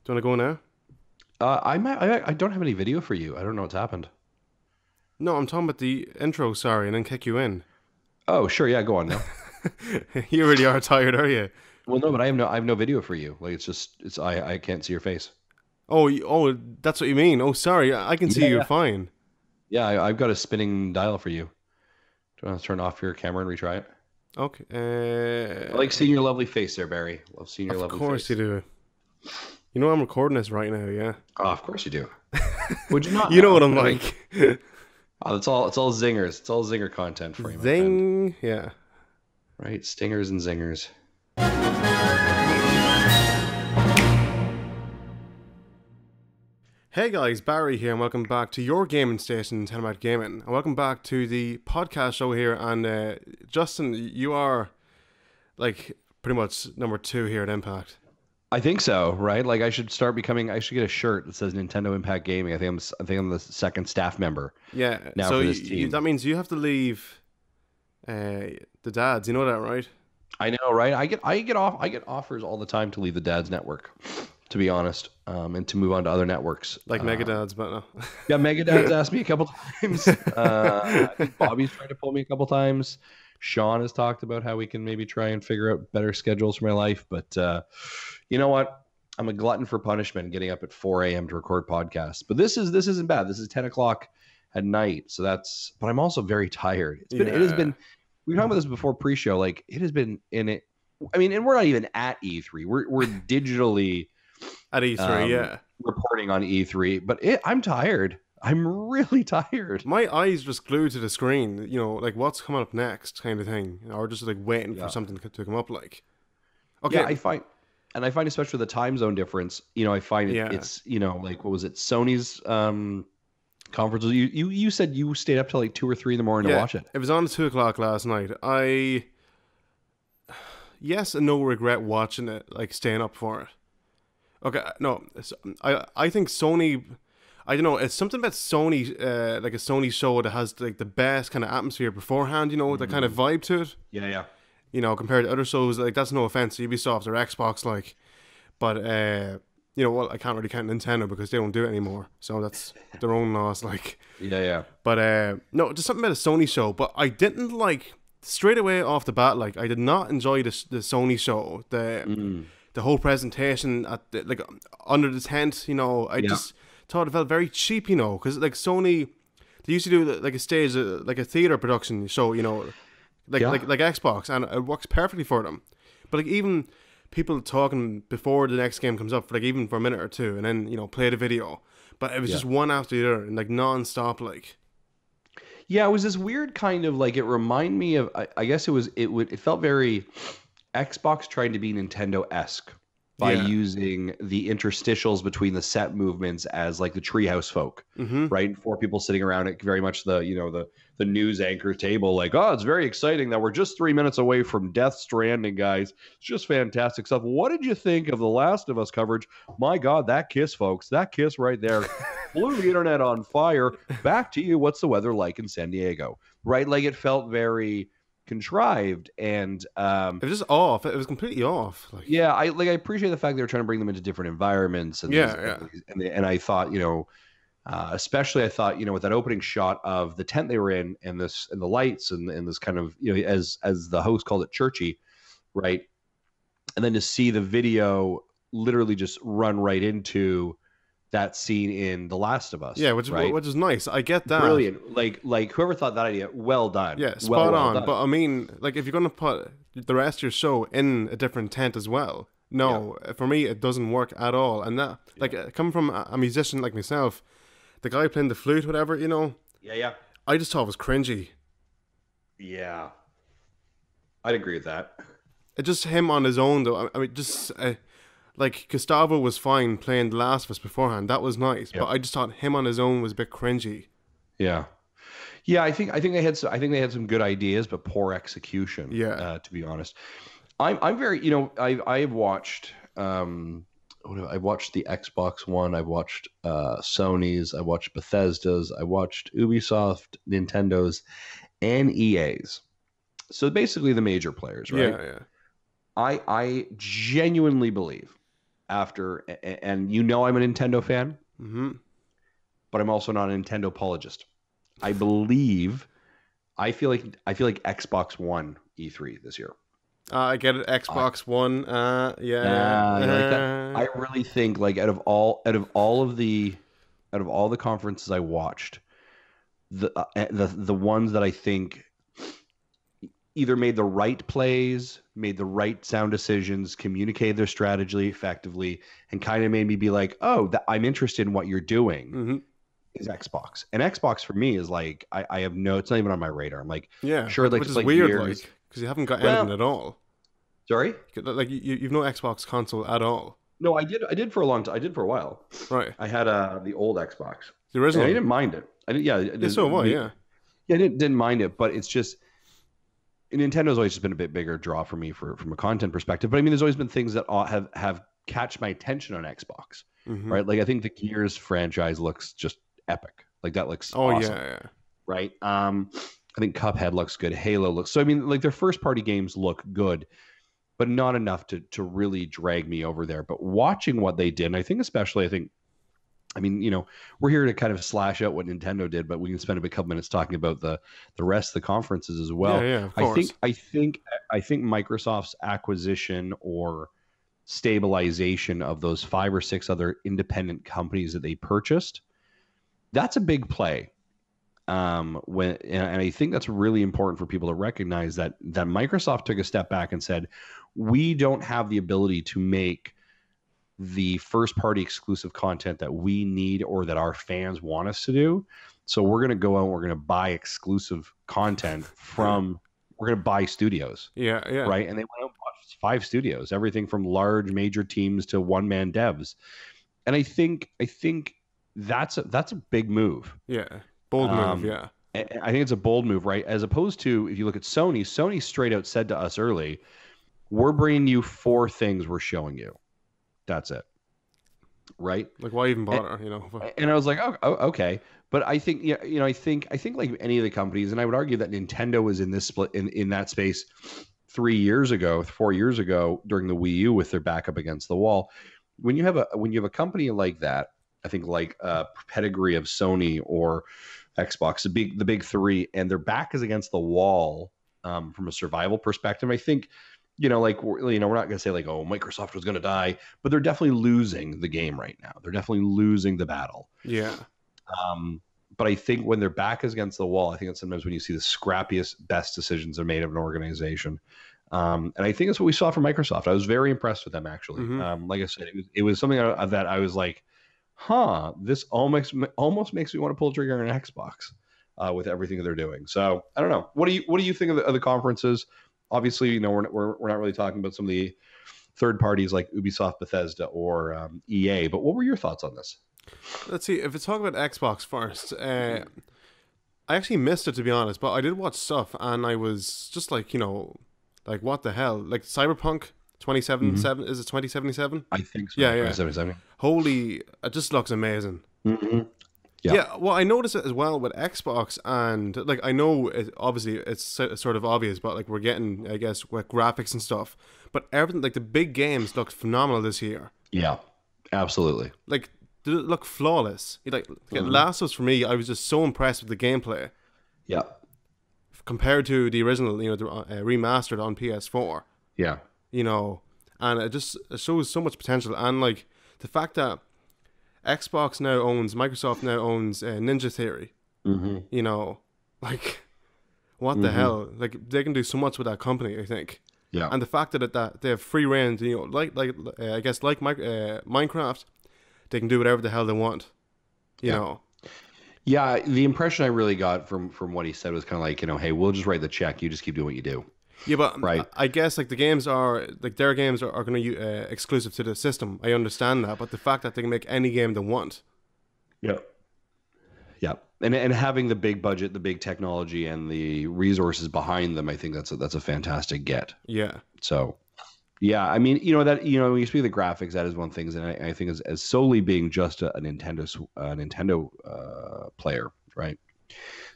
Do you want to go now? I don't have any video for you. I don't know what's happened. No, I'm talking about the intro, sorry, and then kick you in. Oh, sure, yeah, go on now. You really are tired, are you? Well, no, but I have no video for you. Like I can't see your face. Oh, oh, that's what you mean. Oh, sorry, I can see Yeah, you yeah. fine. Yeah, I've got a spinning dial for you. Do you want to turn off your camera and retry it? Okay. I like seeing your lovely face there, Barry. Love seeing your Of lovely course you face. do. You know I'm recording this right now, yeah? Oh, of course you do. Would you not You know what know? I'm I mean, like. it's all zingers. It's all zinger content for you, my friend. Zing. Yeah. Right? Stingers and zingers. Hey guys, Barry here, and welcome back to your gaming station, Tenemat Gaming. And welcome back to the podcast show here. And Justin, you are like pretty much number two here at Impact. I think so, right? Like I should get a shirt that says Nintendo Impact Gaming. I think I'm the second staff member Yeah, now so for this team. that means you have to leave the dads. You know that, right? I know, right? I get offers all the time to leave the Dad's network, to be honest, and to move on to other networks. Like Mega Dads, but no. Yeah, Mega Dad's asked me a couple times. I think Bobby's tried to pull me a couple times. Sean has talked about how we can maybe try and figure out better schedules for my life, but you know what? I'm a glutton for punishment, getting up at 4 a.m. to record podcasts. But this isn't bad. This is 10 o'clock at night, so that's. But I'm also very tired. It has Yeah, been. We were talking about this before pre-show. Like it has been in it. I mean, and we're not even at E3. We're digitally at E3, um, yeah. reporting on E3, but I'm tired. I'm really tired. My eyes just glued to the screen, you know, like what's coming up next kind of thing. Or just like waiting for Yeah, something to come up like. yeah. Okay, I find especially the time zone difference. I find yeah. it's like what was it? Sony's conference. You said you stayed up till like 2 or 3 in the morning to Yeah, watch it. it was on at 2 o'clock last night. Yes and no regret watching it, like staying up for it. Okay, no, I think Sony. I don't know. It's something about Sony, like a Sony show that has like the best kind of atmosphere beforehand. You know, the kind of Mm, vibe to it. yeah, yeah, You know, compared to other shows, like that's no offense to Ubisoft or Xbox, like, but you know, well, I can't really count Nintendo because they don't do it anymore. So that's their own loss. Like, yeah, yeah. but no, just something about a Sony show. But I didn't like straight away off the bat. Like, I did not enjoy the Sony show. Mm, The whole presentation at like under the tent. You know, I yeah, just thought it felt very cheap. You know, because like Sony, they used to do like a stage, like a theater production show. You know, like yeah, like Xbox, and it works perfectly for them. But like even people talking before the next game comes up, for like even for a minute or two, and then play the video. But it was yeah. just one after the other, and like non-stop. Like, Yeah, it was this weird kind of like it reminded me of I guess it felt very Xbox trying to be Nintendo-esque by yeah, using the interstitials between the set movements as like the treehouse folk, mm-hmm, right? Four people sitting around it, very much the news anchor table, like, oh, it's very exciting that we're just 3 minutes away from Death Stranding, guys. It's just fantastic stuff. What did you think of the Last of Us coverage? My God, that kiss, folks, that kiss right there blew the internet on fire. Back to you. What's the weather like in San Diego? Right? Like it felt very contrived and it was just off. It was completely off. Like, yeah, I appreciate the fact they were trying to bring them into different environments and yeah, yeah, and I thought especially I thought with that opening shot of the tent they were in and the lights and this kind of as the host called it churchy, right, and then to see the video literally just run right into that scene in The Last of Us, yeah. Which right? which is nice. I get that. Brilliant. Like whoever thought that idea, well done. Yeah, Well, spot well on. done. But I mean, like, if you're gonna put the rest of your show in a different tent as well, Yeah. no, for me it doesn't work at all. And that, like, Yeah. coming from a musician like myself, the guy playing the flute, whatever, Yeah, yeah. I just thought it was cringy. Yeah. I'd agree with that. It just him on his own though. I mean, just like Gustavo was fine playing The Last of Us beforehand. That was nice, but Yep. I just thought him on his own was a bit cringy. Yeah. Yeah, I think they had some good ideas, but poor execution. Yeah, To be honest, I'm very I've watched I've watched the Xbox One, I've watched Sony's, I watched Bethesda's, I watched Ubisoft, Nintendo's, and EA's. So basically the major players, right? yeah, yeah. I genuinely believe after, and you know I'm a Nintendo fan, Mm-hmm. but I'm also not a Nintendo apologist. I feel like Xbox won E3 this year. I get it. Xbox One. Yeah. You like that? I really think like out of all the conferences I watched, the ones that I think either made the right plays, made the right sound decisions, communicated their strategy effectively, and kind of made me be like, oh, I'm interested in what you're doing. Mm-hmm. Is Xbox. And Xbox for me is like I have no, it's not even on my radar. I'm like, Yeah. sure, like Which it's is like weird, years. like, because you haven't got Well, anything at all. Sorry? Like you've no Xbox console at all. No, I did for a long time. I did for a while. Right. I had the old Xbox. The And original. I didn't mind it. I did, yeah. Yeah, so what? Yeah. Yeah, I didn't mind it, but it's just Nintendo's always just been a bit bigger draw for me from a content perspective. But I mean, there's always been things that have catch my attention on Xbox, Mm-hmm. right? Like I think the Gears franchise looks just epic. Like that looks Oh awesome, yeah. right? I think Cuphead looks good. Halo looks so. I mean, like their first party games look good, but not enough to really drag me over there. But watching what they did, and I think I mean, you know, we're here to kind of slash out what Nintendo did, but we can spend a couple minutes talking about the rest of the conferences as well. Yeah. Of course. I think Microsoft's acquisition or stabilization of those 5 or 6 other independent companies that they purchased, that's a big play. And I think that's really important for people to recognize that Microsoft took a step back and said, we don't have the ability to make the first party exclusive content that we need or that our fans want us to do. So we're going to go out and we're going to buy exclusive content from, we're going to buy studios. Yeah. Right. And they went out and bought 5 studios, everything from large major teams to one-man devs. And I think that's a big move. Yeah. Bold move. Yeah. I think it's a bold move, right? As opposed to if you look at Sony straight out said to us early, we're bringing you 4 things we're showing you. That's it. Right? Like why even bother, you know? And I was like, oh, okay. But I think, I think like any of the companies, and I would argue that Nintendo was in this split in that space 4 years ago during the Wii U with their back up against the wall. When you have a company like that, I think like pedigree of Sony or Xbox, the big 3, and their back is against the wall from a survival perspective. I think, like we're not going to say like, oh, Microsoft was going to die, but they're definitely losing the game right now. They're definitely losing the battle. Yeah. But I think when their back is against the wall, I think that's sometimes when you see the scrappiest, best decisions are made of an organization. And I think that's what we saw from Microsoft. I was very impressed with them, actually. Mm-hmm. Like I said, it was something that I was like, this almost makes me want to pull the trigger on an Xbox with everything that they're doing. So I don't know. What do you think of the conferences? Obviously, we're not really talking about some of the third parties like Ubisoft, Bethesda, or EA. But what were your thoughts on this? Let's see. If it's talking about Xbox first, I actually missed it, to be honest. But I did watch stuff, and I was just like, like what the hell? Like Cyberpunk 2077, is it 2077? I think so. Yeah. 2077. Holy, it just looks amazing. Mm-hmm. Yeah, well, I noticed it as well with Xbox, and like I know obviously it's sort of obvious, but like we're getting, I guess, with graphics and stuff, but everything, like the big games looked phenomenal this year. Yeah, absolutely. Like did it look flawless? Last of Us, for me, I was just so impressed with the gameplay. Yeah. Compared to the original, the remastered on PS4. Yeah. And it shows so much potential, and like the fact that Microsoft now owns Ninja Theory. Mm-hmm. Like what the hell? Like they can do so much with that company, I think. Yeah. And the fact that they have free reign, I guess like Minecraft, they can do whatever the hell they want. You know. Yeah, the impression I really got from what he said was kind of like, hey, we'll just write the check. You just keep doing what you do. Yeah, but right. I guess like the games are like their games are going to exclusive to the system. I understand that, but the fact that they can make any game they want. Yeah. Yeah, and having the big budget, the big technology, and the resources behind them, I think that's a fantastic get. Yeah. So, yeah, I mean, when you speak of the graphics, that is one thing, and I think as solely being just a Nintendo player, right?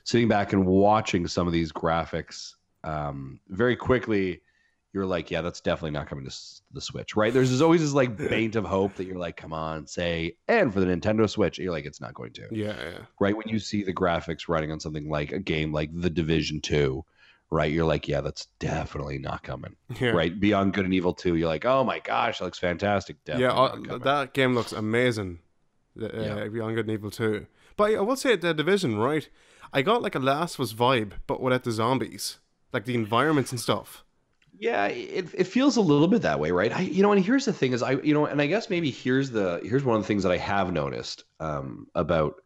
Sitting back and watching some of these graphics. Very quickly, you're like, yeah, that's definitely not coming to the Switch, right? There's always this like bait of hope that you're like, come on, say, and for the Nintendo Switch, you're like, it's not going to. Yeah, yeah. Right when you see the graphics running on something like a game like The Division 2, right? You're like, yeah, that's definitely not coming. Yeah. Right? Beyond Good and Evil 2, you're like, oh my gosh, that looks fantastic. Definitely Yeah, not coming. that game looks amazing. Beyond Good and Evil 2. But I will say The Division, right? I got like a Last of Us vibe, but without the zombies. Like the environments and stuff. Yeah, it feels a little bit that way, right? And here's the thing is and I guess maybe here's one of the things that I have noticed about,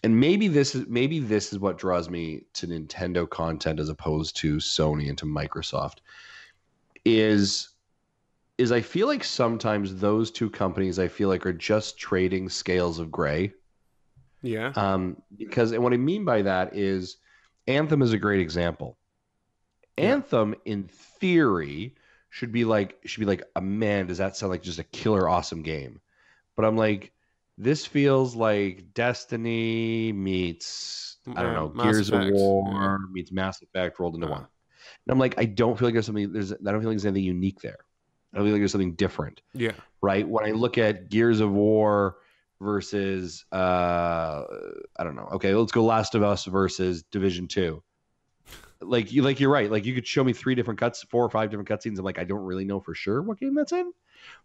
and maybe this is what draws me to Nintendo content as opposed to Sony and to Microsoft, is I feel like sometimes those two companies I feel like are just trading scales of gray. Yeah. Because, and what I mean by that is Anthem is a great example. Anthem, in theory, should be like, man, does that sound like just a killer awesome game? But I'm like, this feels like Destiny meets, I don't know, Gears of War meets Mass Effect rolled into one. And I'm like, I don't feel like I don't feel like there's anything unique there. I don't feel like there's something different. Yeah. Right? When I look at Gears of War versus, I don't know. Okay, let's go Last of Us versus Division 2. You're right. Like you could show me 4 or 5 different cutscenes. I'm like, I don't really know for sure what game that's in.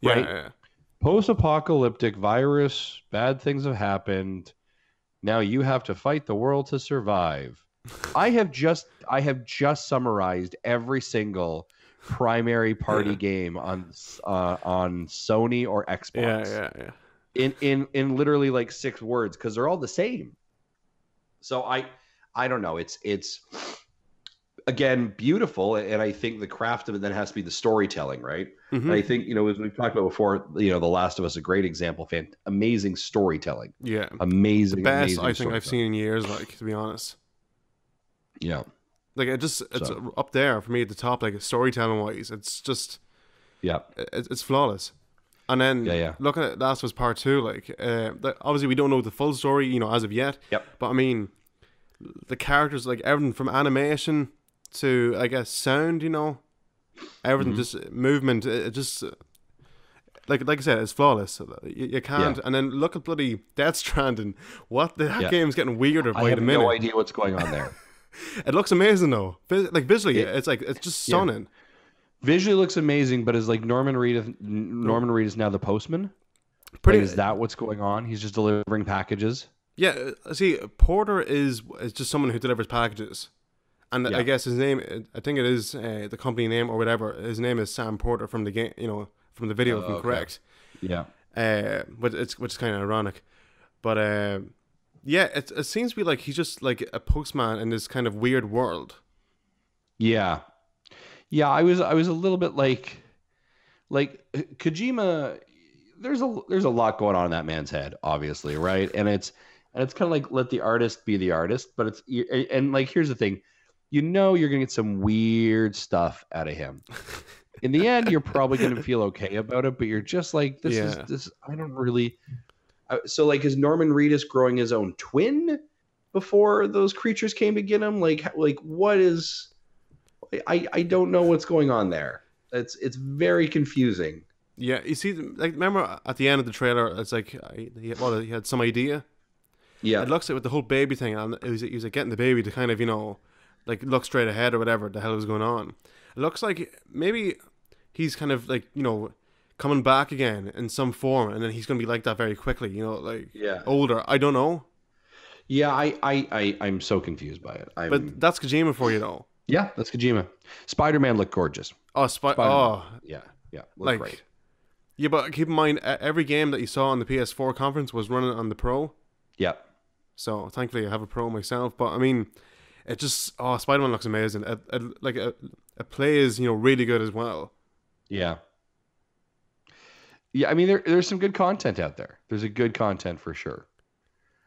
Right. Yeah. Post-apocalyptic virus, bad things have happened. Now you have to fight the world to survive. I have just summarized every single primary party game on Sony or Xbox. Yeah. In literally like 6 words, because they're all the same. So I don't know. It's again beautiful, and I think the craft of it then has to be the storytelling, right? Mm-hmm. And I think, as we've talked about before, The Last of Us is a great example. Amazing storytelling. Yeah. Amazing. The best amazing I think I've seen in years, like, to be honest. Yeah. Like it's up there for me at the top, like storytelling wise. It's just it's flawless. And then looking at Last of Us Part 2, like obviously we don't know the full story, as of yet. Yep. But I mean, the characters, like everything from animation to, I guess, sound, everything, just movement, it just like I said, it's flawless. You can't. And then look at bloody Death Stranding. That game's getting weirder by the minute. I have no idea what's going on there. It looks amazing though. Like visually, it's just stunning. Visually looks amazing, but is like Norman Reedus now the postman? Is that what's going on? He's just delivering packages. Yeah, see, Porter is just someone who delivers packages, and I guess his name, I think it is the company name or whatever. His name is Sam Porter from the game, from the video, if I'm correct. Yeah. Which is kind of ironic, but it seems to be like he's just like a postman in this kind of weird world. Yeah. Yeah, I was a little bit like Kojima. There's a lot going on in that man's head, obviously, right? And it's kind of like, let the artist be the artist, but here's the thing, you're gonna get some weird stuff out of him. In the end, you're probably gonna feel okay about it, but you're just like, this. I don't really. So like, is Norman Reedus growing his own twin before those creatures came to get him? Like what is? I don't know what's going on there. It's very confusing. Yeah, you see, like, remember at the end of the trailer, it's like he had some idea. Yeah, it looks like with the whole baby thing, and he was like getting the baby to kind of like look straight ahead or whatever the hell was going on. It looks like maybe he's kind of like coming back again in some form, and then he's gonna be like that very quickly. Older. I don't know. Yeah, I'm so confused by it. But that's Kojima for you, though. Yeah, that's Kojima. Spider-Man looked gorgeous. Oh, yeah, looked great. Yeah, but keep in mind, every game that you saw on the PS4 conference was running on the Pro. Yeah. So thankfully I have a Pro myself, but I mean, it just Spider-Man looks amazing. It plays really good as well. Yeah. Yeah, I mean there's some good content out there. There's a good content for sure.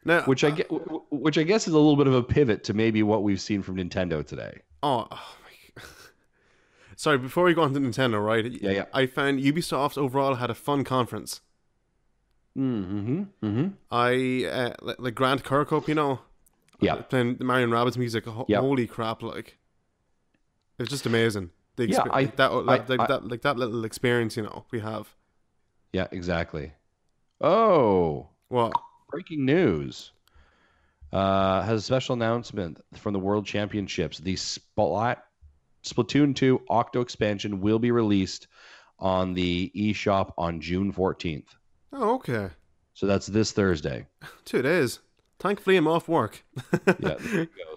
Now, which I guess is a little bit of a pivot to maybe what we've seen from Nintendo today. Oh my God. Sorry, before we go on to Nintendo, right? Yeah. I found Ubisoft overall had a fun conference. I like Grant Kirkhope, Yeah. Playing the Mario & Rabbids music. Holy crap! Like, it's just amazing. the Yeah, that little experience, we have. yeah, exactly. Oh, Well, breaking news. Has a special announcement from the World Championships. The Splatoon 2 Octo expansion will be released on the eShop on June 14th. oh, okay. So that's this Thursday. 2 days. Thankfully, I'm off work. Yeah, there you go.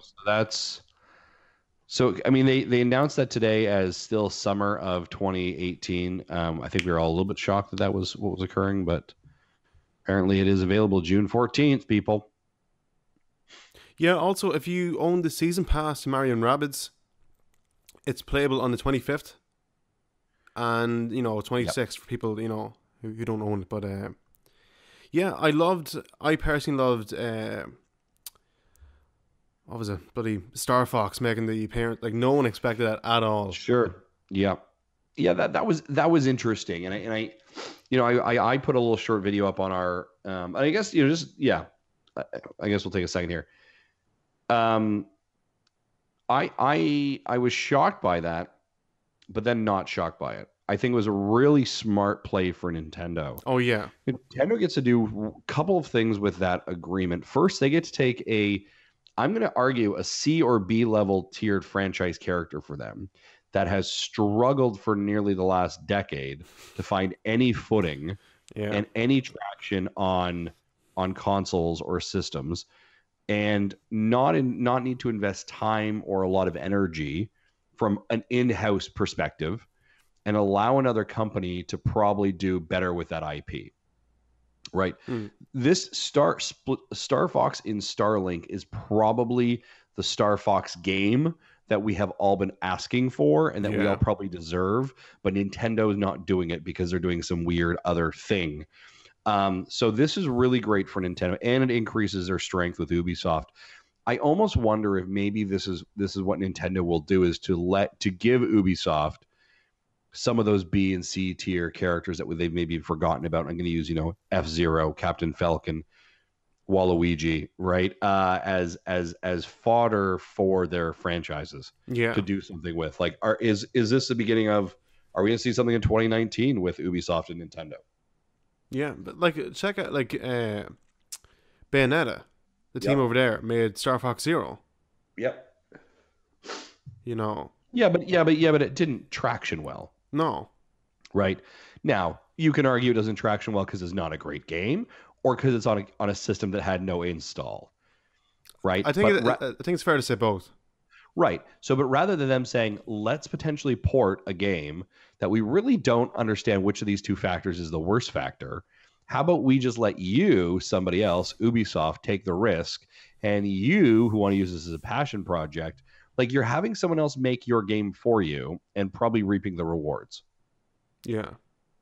I mean, they announced that today as still summer of 2018. I think we were all a little bit shocked that was what was occurring, but apparently it is available June 14th, people. Yeah, also, if you own the season pass to Mario and Rabbids, it's playable on the 25th. And, 26th for people, who don't own it. But, yeah, I personally loved, what was it? Bloody Star Fox making the appearance. Like, no one expected that at all. Sure. Yeah. Yeah, that was interesting. And I put a little short video up on our, and I guess, I guess we'll take a second here. I was shocked by that, but then not shocked by it. I think it was a really smart play for Nintendo. Oh, yeah. Nintendo gets to do a couple of things with that agreement. First, they get to take I'm going to argue, a C or B level tiered franchise character for them that has struggled for nearly the last decade to find any footing and any traction on consoles or systems, and not need to invest time or a lot of energy from an in-house perspective, and allow another company to probably do better with that IP. Right. This Star Fox in Starlink is probably the Star Fox game that we have all been asking for and that we all probably deserve, but Nintendo is not doing it because they're doing some weird other thing. So this is really great for Nintendo, and it increases their strength with Ubisoft. I almost wonder if maybe this is what Nintendo will do, is to give Ubisoft some of those B and C tier characters that they've maybe forgotten about. I'm going to use, F-Zero, Captain Falcon, Waluigi, right? As fodder for their franchises to do something with. Like, is this the beginning of? Are we going to see something in 2019 with Ubisoft and Nintendo? Yeah, but check out Bayonetta, the team over there made Star Fox Zero. Yep. Yeah, but it didn't traction well. No. Right. Now, you can argue it doesn't traction well because it's not a great game, or because it's on a system that had no install. Right. I think it's fair to say both. Right. So, but rather than them saying, let's potentially port a game that we really don't understand which of these two factors is the worst factor, how about we just let you, somebody else, Ubisoft, take the risk, and you, who want to use this as a passion project, like, you're having someone else make your game for you and probably reaping the rewards. Yeah.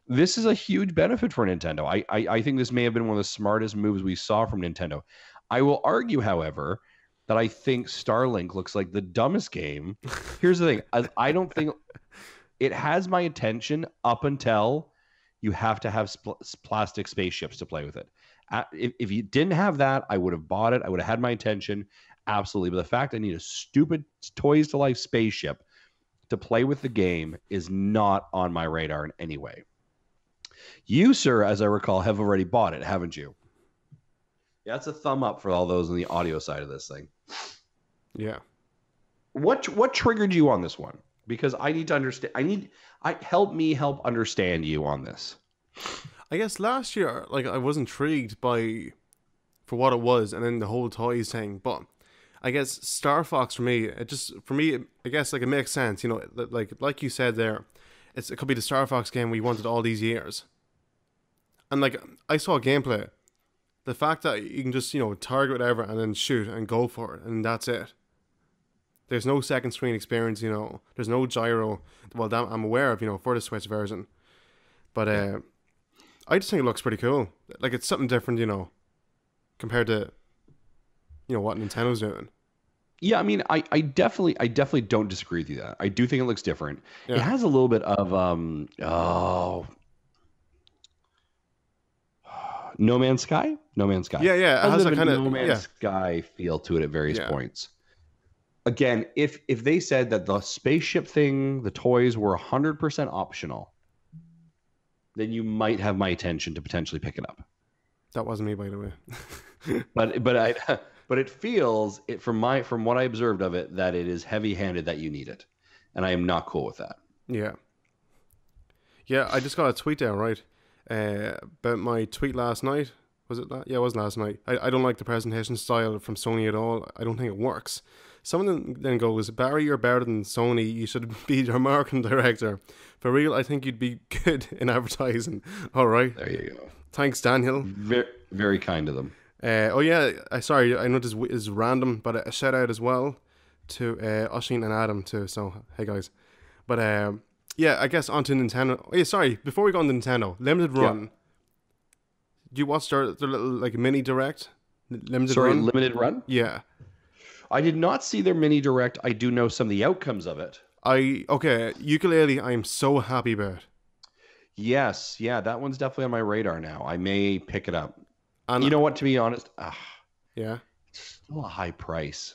This is a huge benefit for Nintendo. I think this may have been one of the smartest moves we saw from Nintendo. I will argue, however, that I think Starlink looks like the dumbest game. Here's the thing. I don't think it has my attention up until you have to have plastic spaceships to play with it. If you didn't have that, I would have bought it. I would have had my attention. Absolutely. But the fact I need a stupid Toys to Life spaceship to play with the game is not on my radar in any way. You, sir, as I recall, have already bought it, haven't you? Yeah, that's a thumb up for all those on the audio side of this thing. Yeah. What triggered you on this one? Because I need to understand. Help me help understand you on this. I guess last year, I was intrigued for what it was, and then the whole toys thing. But I guess Star Fox for me, I guess it makes sense. Like you said there, it could be the Star Fox game we wanted all these years. And I saw gameplay. The fact that you can just target whatever and then shoot and go for it, and that's it. There's no second screen experience. There's no gyro. Well, that I'm aware of. For the Switch version, but I just think it looks pretty cool. It's something different. Compared to what Nintendo's doing. Yeah, I mean, I definitely don't disagree with you that. I do think it looks different. Yeah. It has a little bit of No Man's Sky. Yeah. It has a kind of No Man's Sky feel to it at various points. again, if they said that the spaceship thing, the toys were 100% optional, then you might have my attention to potentially pick it up. That wasn't me, by the way. But it feels from what I observed of it that it is heavy-handed that you need it, and I am not cool with that. Yeah. Yeah, I just got a tweet there, right? About my tweet last night. Was it? Yeah, it was last night. I don't like the presentation style from Sony at all. I don't think it works. Someone then goes, Barry, you're better than Sony. You should be their marketing director. For real, I think you'd be good in advertising. All right. There you go. Thanks, Daniel. Very, very kind of them. Oh yeah, sorry, I know this is random, but a shout out as well to Oshin and Adam too. So hey guys, but yeah, I guess onto Nintendo. Oh yeah, sorry, before we go on to Nintendo, Limited Run. Yeah. Do you watch their little like mini direct? Limited Run? Yeah. I did not see their mini direct. I do know some of the outcomes of it. Yooka-Laylee, I am so happy about. Yes, yeah, that one's definitely on my radar now. I may pick it up. And you know what? To be honest, yeah, it's still a high price.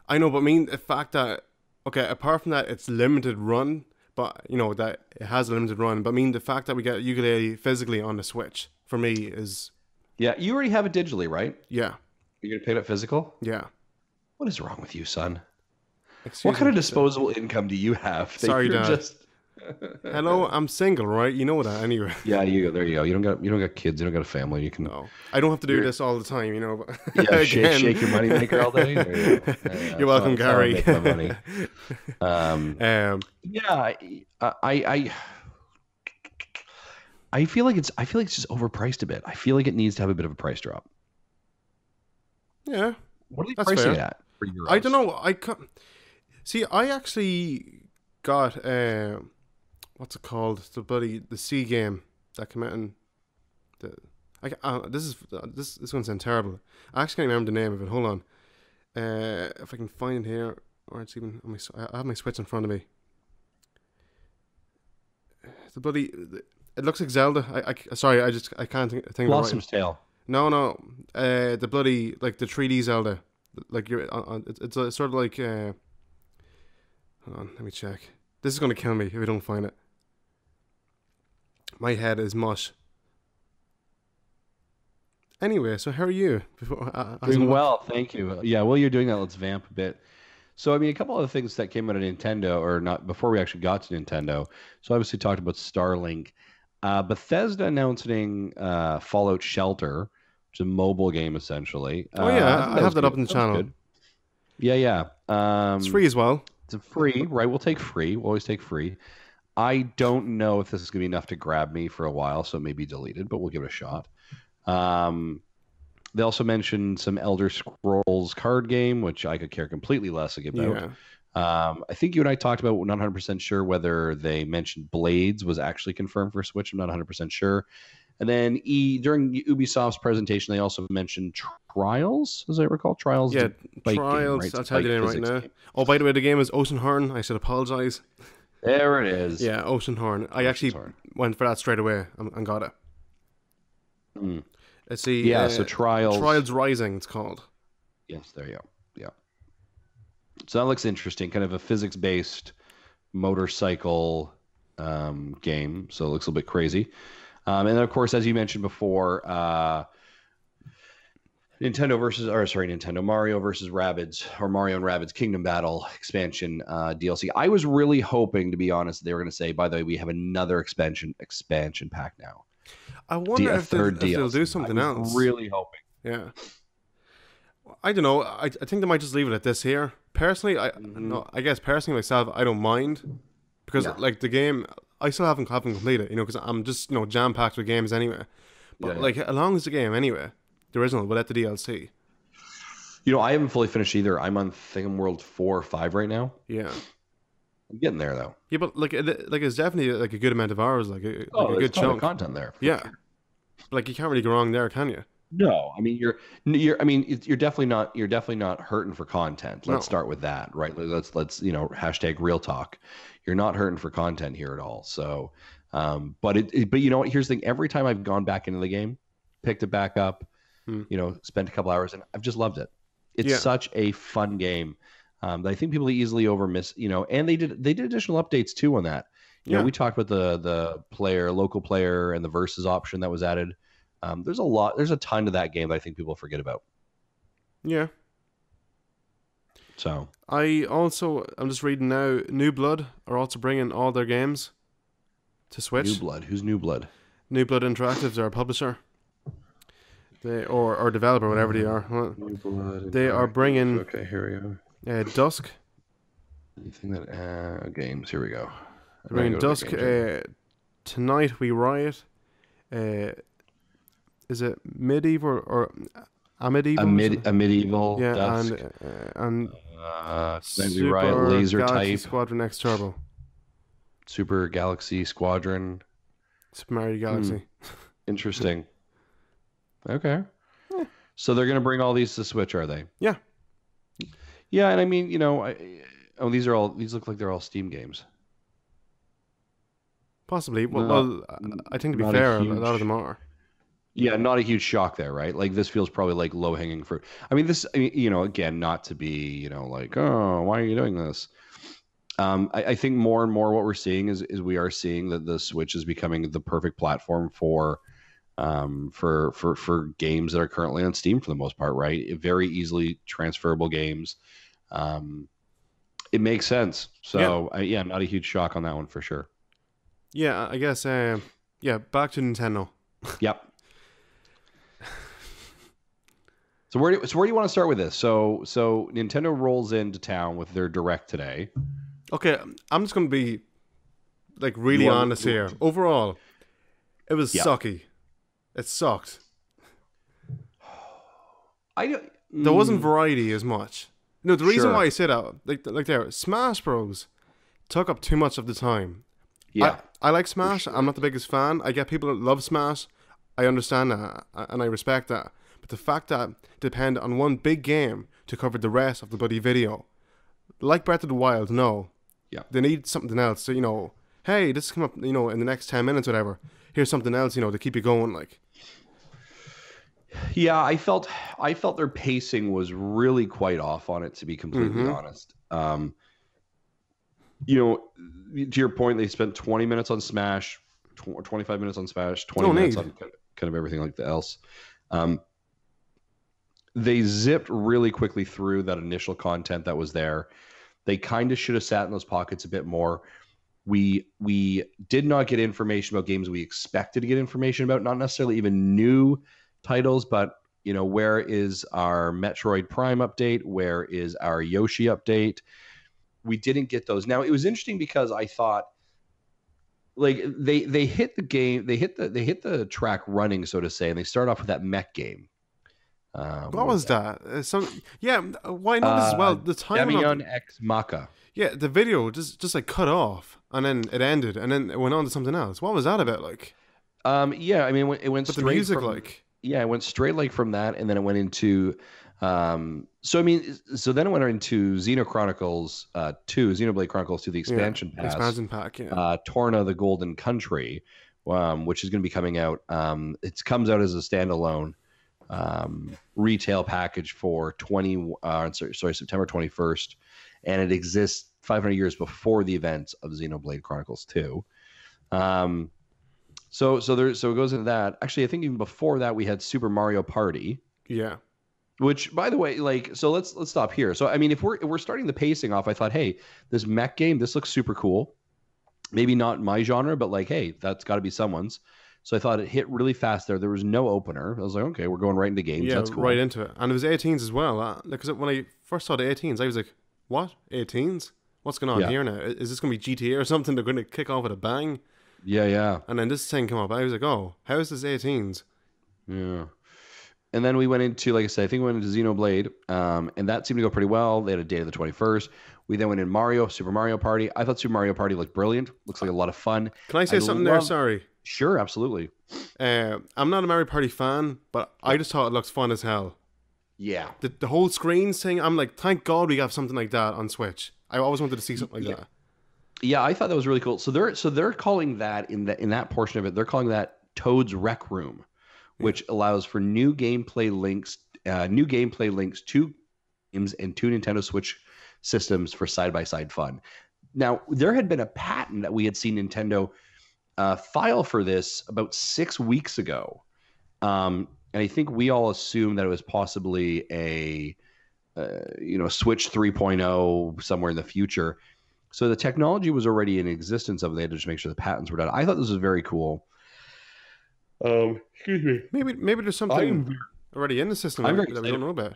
I know, but I mean the fact that apart from that, it's limited run, but you know that it has a limited run. But I mean the fact that we get Yooka-Laylee physically on the Switch for me is you already have it digitally, right? Yeah, you're gonna pick it up physical. Yeah. What is wrong with you, son? What kind of disposable income do you have? Sorry, Dad. Hello, I'm single, right? You know that anyway. Yeah, there you go. You don't got kids. You don't got a family. You can. No, I don't have to do this all the time, you know. But yeah, shake your money maker all day. There you go. You're welcome, Gary. Make my money. Yeah, I feel like it's just overpriced a bit. I feel like it needs to have a bit of a price drop. Yeah, what are they pricing it at for euros? I don't know. I actually got what's it called? The C game that came out in this is going to sound terrible. I actually can't remember the name of it. Hold on. If I can find it here, or it's even on I have my Switch in front of me. It looks like Zelda. Sorry, I can't think. Blossom's Tale. No. The bloody like the 3D Zelda. Like you're on. It's sort of like. Hold on, let me check. This is going to kill me if we don't find it. My head is mush. Anyway, so how are you? Doing well, thank you. Yeah, while you're doing that, let's vamp a bit. So, I mean, a couple other things that came out of Nintendo, or not before we actually got to Nintendo. So, obviously, talked about Starlink. Bethesda announcing Fallout Shelter, which is a mobile game essentially. Oh yeah, I have that up in the channel. Good. Yeah. It's free as well. It's free, right? We'll take free. We'll always take free. I don't know if this is going to be enough to grab me for a while, so it may be deleted, but we'll give it a shot. They also mentioned some Elder Scrolls card game, which I could care completely less about. Yeah. I think you and I talked about, we're not 100% sure whether they mentioned Blades was actually confirmed for Switch. I'm not 100% sure. And then during Ubisoft's presentation, they also mentioned Trials, as I recall. Trials. Yeah, Trials. Game, right? I'll tell you right now. Game. Oh, by the way, the game is Oceanhorn. I should apologize. There it is. Yeah, Oceanhorn. I actually went for that straight away and got it. Let's see. Yeah, so Trials. Trials Rising, it's called. Yes, there you go. Yeah. So that looks interesting. Kind of a physics-based motorcycle game. So it looks a little bit crazy. And then, of course, as you mentioned before, Mario versus Rabbids, or Mario and Rabbids Kingdom Battle expansion DLC. I was really hoping, to be honest, they were going to say, by the way, we have another expansion pack now. I wonder if they'll do something else. Really hoping. Yeah. I don't know. I think they might just leave it at this here. Personally, I guess personally myself, I don't mind because like the game, I still haven't completed it, you know, because I'm just jam packed with games anyway. But like along as the game anyway, the original without the DLC. I haven't fully finished either. I'm on World 4 or 5 right now. Yeah. I'm getting there though. Yeah, but like it's definitely like a good amount of hours, like a good chunk of content there. Yeah. Sure. Like you can't really go wrong there, can you? No, I mean you're definitely not hurting for content. Let's start with that, right? Let's hashtag real talk. You're not hurting for content here at all. So, but you know what? Here's the thing. Every time I've gone back into the game, picked it back up, spent a couple hours, and I've just loved it. It's such a fun game. that I think people easily and they did additional updates too on that. You know, we talked about the local player, and the versus option that was added. There's a ton to that game that I think people forget about. Yeah. So I'm just reading now. New Blood are also bringing all their games to Switch. New Blood. Who's New Blood? New Blood Interactive's our publisher. Or developer, whatever they are. New Blood. They are bringing. Okay, here we go. Dusk. Anything that games? Here we go. They're bringing Dusk. Tonight We Riot. Is it medieval or Amityville? A medieval. Yeah, Dusk. and Tonight We Riot. Laser Galaxy Type. Squadron X Turbo. Super Galaxy Squadron. Super Mario Galaxy. Interesting. Okay. Yeah. So they're going to bring all these to Switch, are they? Yeah. Yeah, and I mean, these look like they're all Steam games. Possibly. Well, I think to be fair, a lot of them are. Yeah, not a huge shock there, right? Like this feels probably like low-hanging fruit. Again, not to be, like, oh, why are you doing this? I think more and more what we're seeing is we are seeing that the Switch is becoming the perfect platform for games that are currently on Steam for the most part, right? Very easily transferable games. It makes sense. So not a huge shock on that one for sure. Yeah, I guess. Back to Nintendo. Yep. So where do you want to start with this? So Nintendo rolls into town with their Direct today. Okay, I'm just going to be like really honest here. Overall, it was sucky. It sucked. There wasn't variety as much. No, the reason why I say that, like there, Smash Bros. Took up too much of the time. Yeah, I like Smash. I'm not the biggest fan. I get people that love Smash. I understand that, and I respect that. But the fact that depend on one big game to cover the rest of the bloody video, like Breath of the Wild, no. Yeah. They need something else. So, hey, this is coming up, in the next 10 minutes, whatever. Here's something else, to keep you going, like. Yeah, I felt their pacing was really quite off on it, to be completely honest. To your point, they spent 20 minutes on Smash, 25 minutes on Smash, 20 minutes on kind of everything like else. They zipped really quickly through that initial content that was there. They kind of should have sat in those pockets a bit more. We did not get information about games we expected to get information about, not necessarily even new titles, but where is our Metroid Prime update? Where is our Yoshi update? We didn't get those. Now it was interesting because I thought, like, they hit the game, they hit the track running, so to say, and they start off with that mech game. What was that? Why not as well? The time Demion X Maka. Yeah, the video just like cut off, and then it ended, and then it went on to something else. What was that about? Like, it went straight. The music, it went straight from that, and then it went into. Then it went into Xeno Chronicles 2, Xenoblade Chronicles 2, the expansion pass. Expansion pack, Torna the Golden Country, which is going to be coming out. It comes out as a standalone retail package for September 21st, and it exists 500 years before the events of Xenoblade Chronicles 2. So it goes into that. Actually, I think even before that we had Super Mario Party. Yeah. Which, by the way, so let's stop here. So I mean, if we're starting the pacing off, I thought, hey, this mech game, this looks super cool. Maybe not my genre, but like, hey, that's got to be someone's. So I thought it hit really fast there. There was no opener. I was like, okay, we're going right into games. Yeah, that's cool. Right into it. And it was 18s as well. Because when I first saw the 18s, I was like, what? 18s? What's going on here now? Is this going to be GTA or something? They're going to kick off with a bang? Yeah. And then this thing came up. I was like, oh, how is this 18s? Yeah. And then we went into, like I said, I think we went into Xenoblade, and that seemed to go pretty well. They had a date of the 21st. We then went in Super Mario Party. I thought Super Mario Party looked brilliant. Looks like a lot of fun. Can I say something there? Sorry. Sure, absolutely. I'm not a Mario Party fan, but I just thought it looked fun as hell. Yeah. The whole screen thing, I'm like, thank God we have something like that on Switch. I always wanted to see something like that. Yeah, I thought that was really cool. So they're calling that in that portion of it, they're calling that Toad's Rec Room, which allows for new gameplay links to games and two Nintendo Switch systems for side-by-side fun. Now, there had been a patent that we had seen Nintendo file for this about 6 weeks ago. And I think we all assumed that it was possibly a Switch 3.0 somewhere in the future. So the technology was already in existence of it. They had to just make sure the patents were done. I thought this was very cool. Excuse me. Maybe there's something already in the system that we don't know about.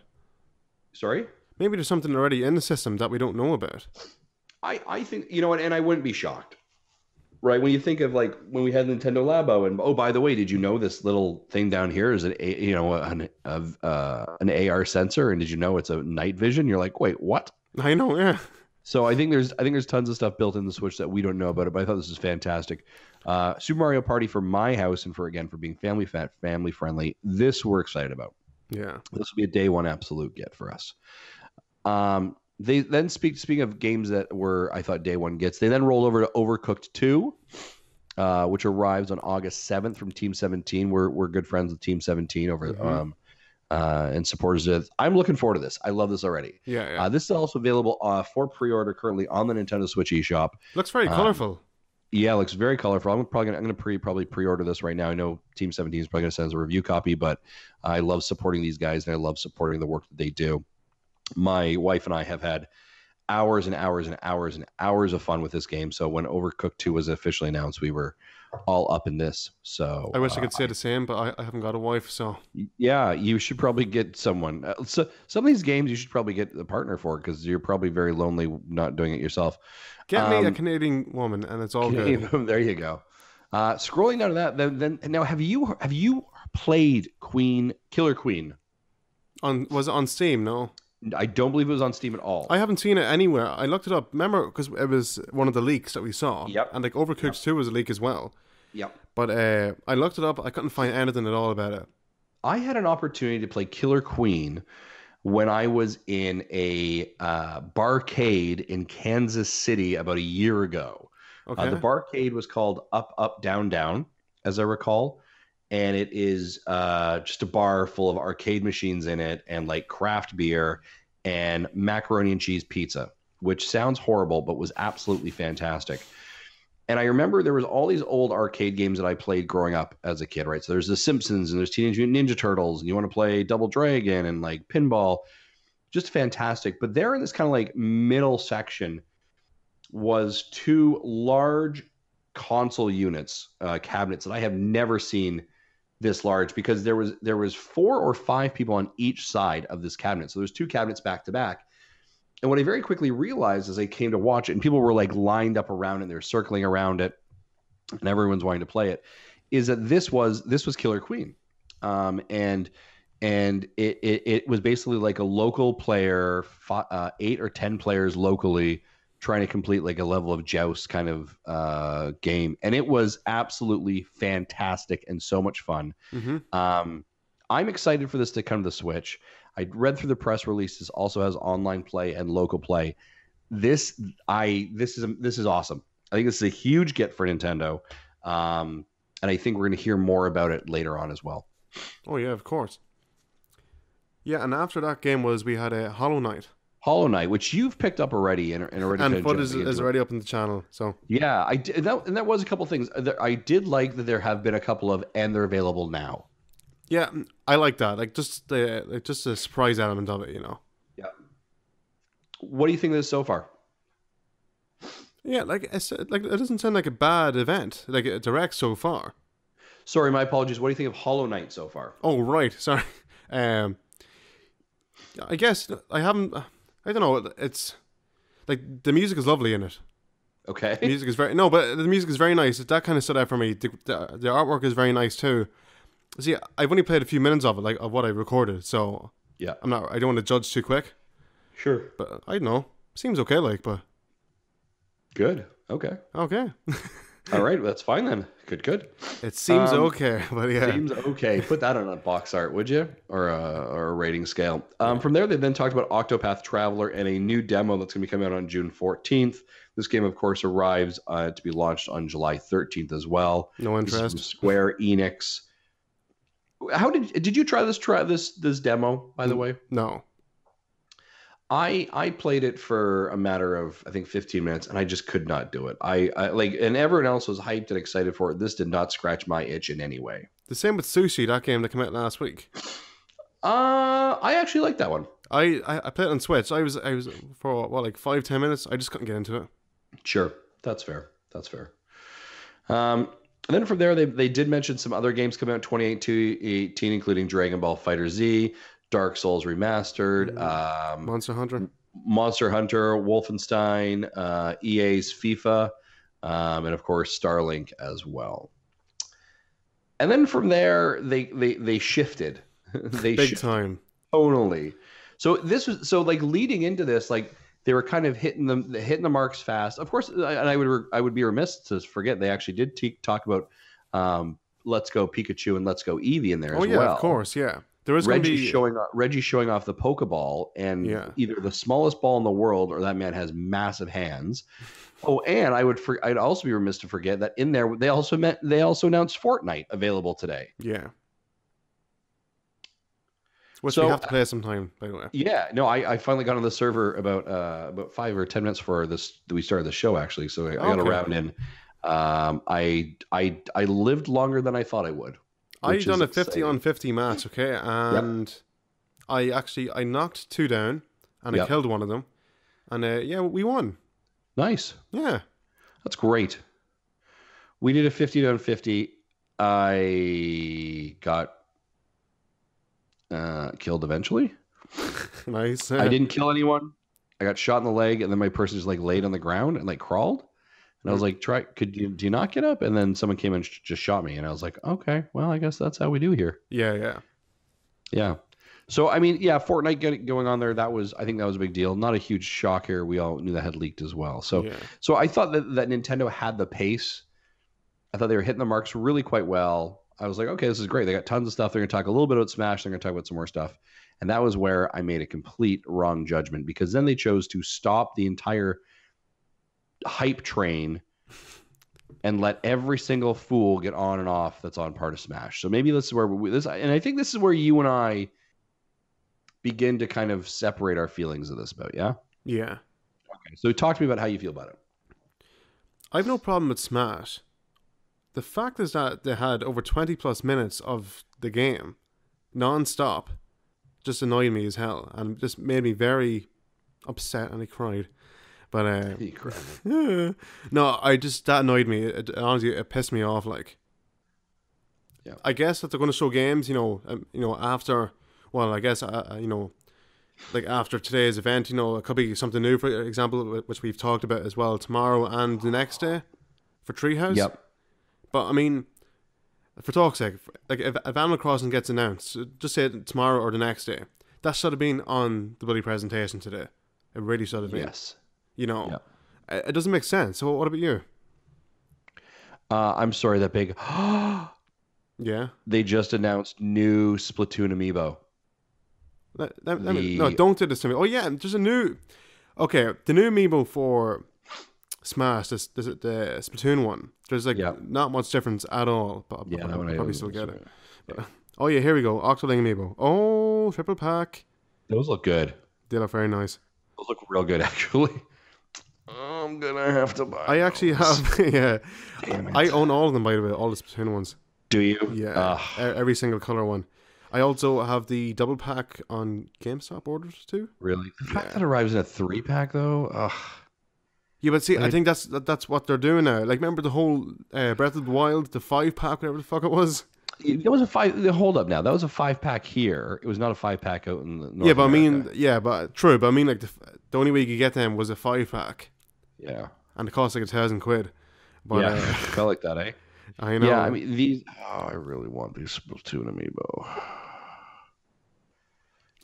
Sorry? Maybe there's something already in the system that we don't know about. I think, and I wouldn't be shocked. Right? When you think of like when we had Nintendo Labo and, oh, by the way, did you know this little thing down here is an AR sensor, and did you know it's a night vision? You're like, wait, what? I know, yeah. So I think there's tons of stuff built in the Switch that we don't know about it, but I thought this was fantastic. Super Mario Party for my house, and for being family friendly, this we're excited about. Yeah, this will be a day one absolute get for us. They then speaking of games that were, I thought, day one gets, they then rolled over to Overcooked 2, which arrives on August 7th from Team 17. We're good friends with Team 17 over and supporters of. I'm looking forward to this. I love this already. Yeah. This is also available for pre-order currently on the Nintendo Switch eShop. Looks very colorful. Yeah, it looks very colorful. I'm going to probably pre-order this right now. I know Team 17 is probably going to send us a review copy, but I love supporting these guys and I love supporting the work that they do. My wife and I have had hours and hours and hours and hours of fun with this game. So when Overcooked 2 was officially announced, we were all up in this. So I wish I could say the same, but I haven't got a wife. So yeah, you should probably get someone. So some of these games you should probably get a partner for, because you're probably very lonely not doing it yourself. Get me a Canadian woman, and it's all good. There you go. Scrolling down to that, then now have you played Killer Queen? Was it on Steam? No. I don't believe it was on Steam at all. I haven't seen it anywhere. I looked it up. Remember, because it was one of the leaks that we saw. Yep. And like Overcooked 2 was a leak as well. Yep. But I looked it up. I couldn't find anything at all about it. I had an opportunity to play Killer Queen when I was in a barcade in Kansas City about a year ago. Okay. The barcade was called Up, Up, Down, Down, as I recall. And it is just a bar full of arcade machines in it and like craft beer and macaroni and cheese pizza, which sounds horrible, but was absolutely fantastic. And I remember there was all these old arcade games that I played growing up as a kid, right? So there's The Simpsons and there's Teenage Mutant Ninja Turtles, and you want to play Double Dragon and like pinball, just fantastic. But there in this kind of like middle section was two large console units, cabinets that I have never seen this large, because there was 4 or 5 people on each side of this cabinet. So there's 2 cabinets back to back. And what I very quickly realized as I came to watch it, and people were like lined up around it, they're circling around it, and everyone's wanting to play it, is that this was Killer Queen. And it was basically like a local player, 8 or 10 players locally, trying to complete like a level of joust kind of game. And it was absolutely fantastic and so much fun. Mm-hmm. I'm excited for this to come to the Switch. I read through the press releases, also has online play and local play. This is awesome. I think this is a huge get for Nintendo. And I think we're going to hear more about it later on as well. Oh yeah, of course. Yeah, and after that game we had a Hollow Knight. Hollow Knight, which you've picked up already and footage is already up on the channel. So yeah, I did, and that was a couple of things. I did like that there have been a couple of, and they're available now. Yeah, I like that. Like just the surprise element of it, Yeah. What do you think of this so far? Yeah, it doesn't sound like a bad event. Like a direct so far. Sorry, my apologies. What do you think of Hollow Knight so far? Oh right, sorry. I guess I haven't. I don't know. It's like the music is lovely in it. Okay. The music is but the music is very nice. That kind of stood out for me. The artwork is very nice too. See, I've only played a few minutes of it, like of what I recorded. So yeah, I don't want to judge too quick. Sure. But I don't know. Seems okay, but good. Okay. All right, that's fine then. Good. It seems okay, but yeah. Seems okay. Put that on a box art, would you? Or a rating scale. From there, they then talked about Octopath Traveler and a new demo that's going to be coming out on June 14th. This game, of course, arrives to be launched on July 13th as well. No interest. This is from Square Enix. How did you try this demo, by the way? No. I played it for a matter of I think 15 minutes and I just could not do it. I like and everyone else was hyped and excited for it. This did not scratch my itch in any way. The same with Sushi, that game that came out last week. I actually like that one. I played it on Switch. I was for what, like 5-10 minutes. I just couldn't get into it. Sure, that's fair. That's fair. And then from there, they did mention some other games coming out in 2018, including Dragon Ball Fighter Z, Dark Souls Remastered, Monster Hunter, Wolfenstein, EA's FIFA, and of course Starlink as well. And then from there, they shifted. They big time. Tonally. So this was like leading into this, like they were kind of hitting the marks fast. Of course, and I would be remiss to forget they actually did talk about Let's Go Pikachu and Let's Go Eevee in there as well. Oh yeah, of course, yeah. There was Reggie showing off the Pokeball, and either the smallest ball in the world or that man has massive hands. Oh, and I'd also be remiss to forget that in there they also announced Fortnite available today. Yeah. Which we have to play sometime, by the way. Yeah, no, I finally got on the server about 5 or 10 minutes before we started the show, actually. So I got around in. I lived longer than I thought I would. I done a 50-on-50 match, okay, and I knocked 2 down, and I killed one of them, and we won. Nice. Yeah, that's great. We did a 50-on-50. I got killed eventually. Nice. I didn't kill anyone. I got shot in the leg, and then my person just like laid on the ground and like crawled. And I was like, do you not get up? And then someone came and just shot me. And I was like, okay, well, I guess that's how we do here. Yeah. So, I mean, Fortnite going on there, I think that was a big deal. Not a huge shock here. We all knew that had leaked as well. So I thought that Nintendo had the pace. I thought they were hitting the marks really quite well. I was like, okay, this is great. They got tons of stuff. They're going to talk a little bit about Smash. They're going to talk about some more stuff. And that was where I made a complete wrong judgment, because then they chose to stop the entire hype train and let every single fool get on and off that's on part of Smash. So maybe this is where and I think this is where you and I begin to kind of separate our feelings of this about, yeah? Yeah. Okay, so talk to me about how you feel about it. I have no problem with Smash. The fact is that they had over 20 plus minutes of the game non-stop just annoyed me as hell and just made me very upset, and I cried. But no, that annoyed me. Honestly, it pissed me off. Like, I guess that they're going to show games, after. Well, I guess like after today's event, it could be something new. For example, which we've talked about as well, tomorrow and the next day for Treehouse. Yep. But I mean, for talk's sake, like if Animal Crossing gets announced, just say tomorrow or the next day, that should have been on the bloody presentation today. It really should have been. Yes. It doesn't make sense. So what about you? I'm sorry, that big. Yeah. They just announced new Splatoon amiibo. No, don't do this to me. Oh yeah, there's a new. Okay, the new amiibo for Smash. This the Splatoon one. There's not much difference at all. But I'll probably still get it. But, oh yeah, here we go. Octoling amiibo. Oh, triple pack. Those look good. They look very nice. Those look real good, actually. I'm gonna have to buy. I actually have. Yeah, I own all of them, by the way. All the Splatoon ones. Do you? Yeah, every single color one. I also have the double pack on GameStop orders too. Really? The fact that arrives in a 3-pack though. Ugh. Yeah, but see, I think that's what they're doing now. Like, remember the whole Breath of the Wild, the 5-pack, whatever the fuck it was. It was a 5. Hold up, now that was a 5-pack here. It was not a 5-pack out in the North America. True. But I mean, like the only way you could get them was a 5-pack. Yeah. And it cost like £1,000. But, felt like that, eh? I know. Yeah, I mean these. Oh, I really want these Splatoon amiibo.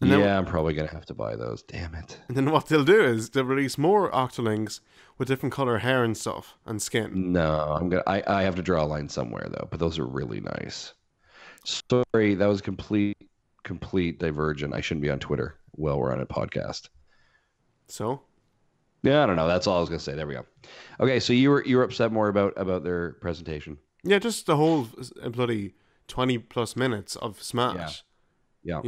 I'm probably gonna have to buy those. Damn it! And then what they'll do is they'll release more Octolings with different color hair and stuff and skin. No, I have to draw a line somewhere though. But those are really nice. Sorry, that was complete divergent. I shouldn't be on Twitter while we're on a podcast. So. Yeah, I don't know. That's all I was gonna say. There we go. Okay, so you were upset more about their presentation. Yeah, just the whole bloody 20 plus minutes of Smash. Yeah.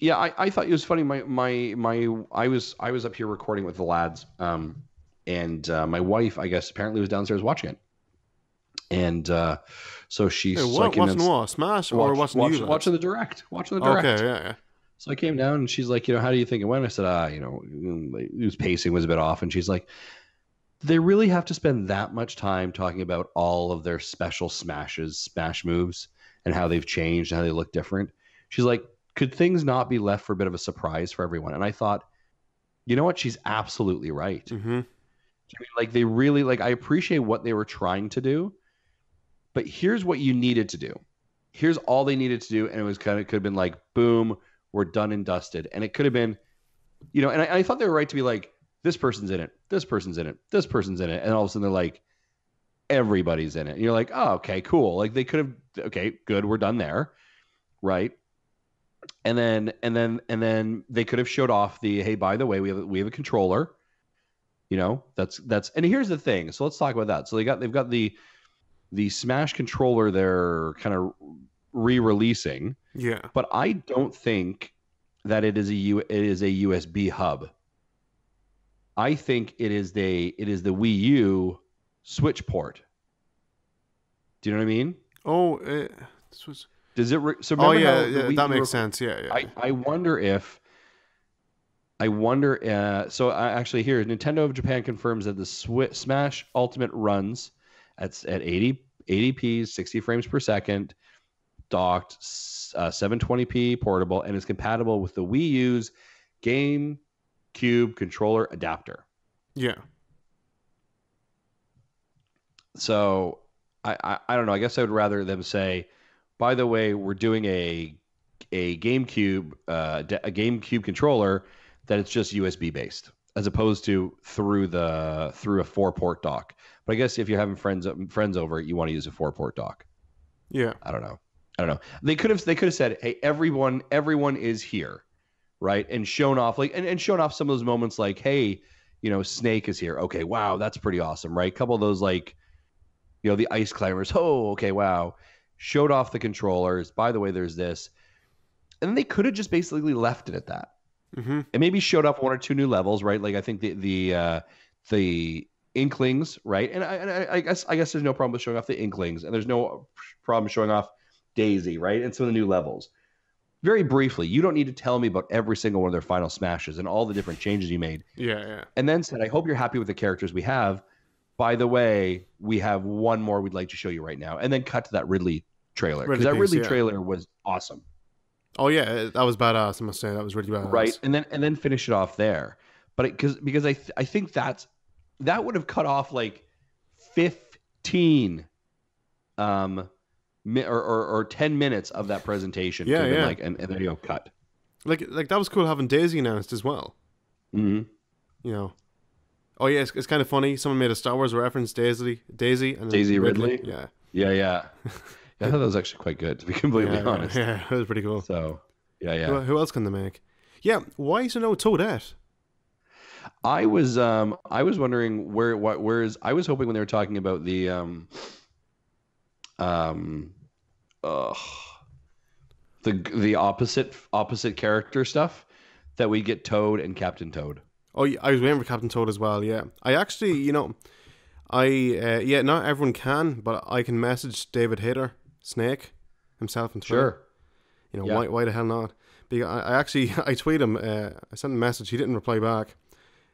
Yeah, I thought it was funny. I was up here recording with the lads, and my wife, I guess, apparently was downstairs watching it, and Hey, so I what came down watching what? Smash or watching you lads? watching the Okay, direct. yeah, So I came down and she's like, how do you think it went? I said, his pacing was a bit off, and she's like, they really have to spend that much time talking about all of their special smash moves, and how they've changed and how they look different. She's like, could things not be left for a bit of a surprise for everyone? And I thought, you know what? She's absolutely right. yeah. Mm-hmm. I mean, like they really like. I appreciate what they were trying to do, but here's what you needed to do. Here's all they needed to do, and it was kind of could have been like, boom, we're done and dusted. And it could have been, and I thought they were right to be like, this person's in it, this person's in it, this person's in it, and all of a sudden they're like, everybody's in it. And you're like, oh, okay, cool. Like they could have, okay, good, we're done there, right? And then they could have showed off the, hey, by the way, we have a controller. That's and here's the thing. So let's talk about that. So they've got the Smash controller they're kind of re-releasing. Yeah. But I don't think that it is a USB hub. I think it is the Wii U Switch port. Do you know what I mean? Oh, this was. Does it? So Oh remember how yeah, the Wii that U makes sense. Yeah, yeah. I wonder if. Actually, here Nintendo of Japan confirms that the Smash Ultimate runs at 80p, 60 frames per second, docked, 720p portable, and is compatible with the Wii U's GameCube controller adapter. Yeah. So I don't know. I guess I would rather them say, by the way, we're doing a GameCube controller that it's just USB based, as opposed to through a 4-port dock. But I guess if you're having friends over, you want to use a 4-port dock. Yeah. I don't know. They could have said, hey, everyone is here, right? And shown off and shown off some of those moments like, hey, Snake is here. Okay, wow, that's pretty awesome, right? A couple of those the ice climbers. Oh, okay, wow. Showed off the controllers. By the way, there's this. And then they could have just basically left it at that. Mm-hmm. And maybe showed off 1 or 2 new levels, right? Like I think the Inklings, right? And I guess there's no problem with showing off the Inklings, and there's no problem showing off Daisy, right? And some of the new levels. Very briefly, you don't need to tell me about every single one of their final smashes and all the different changes you made. Yeah, yeah. And then said, I hope you're happy with the characters we have. By the way, we have one more we'd like to show you right now. And then cut to that Ridley trailer. Because that Ridley trailer was awesome. Oh yeah, that was badass. I must say that was really badass. Right, and then finish it off there. But because I think that would have cut off like 15 or 10 minutes of that presentation. Yeah, yeah. And then cut. Like that was cool having Daisy announced as well. Mm-hmm. Oh yeah, it's kind of funny. Someone made a Star Wars reference, Daisy, and Daisy Ridley. Yeah. Yeah. I thought that was actually quite good, to be completely honest. Yeah, that was pretty cool. So, yeah. Who else can they make? Yeah, why is there no Toadette? I was wondering where is. I was hoping when they were talking about the the opposite character stuff, that we get Toad and Captain Toad. Oh, yeah, I was waiting for Captain Toad as well. Yeah, I actually, not everyone can, but I can message David Hayter, Snake, himself on Twitter. Sure. Why the hell not? Because I tweeted him. I sent him a message. He didn't reply back.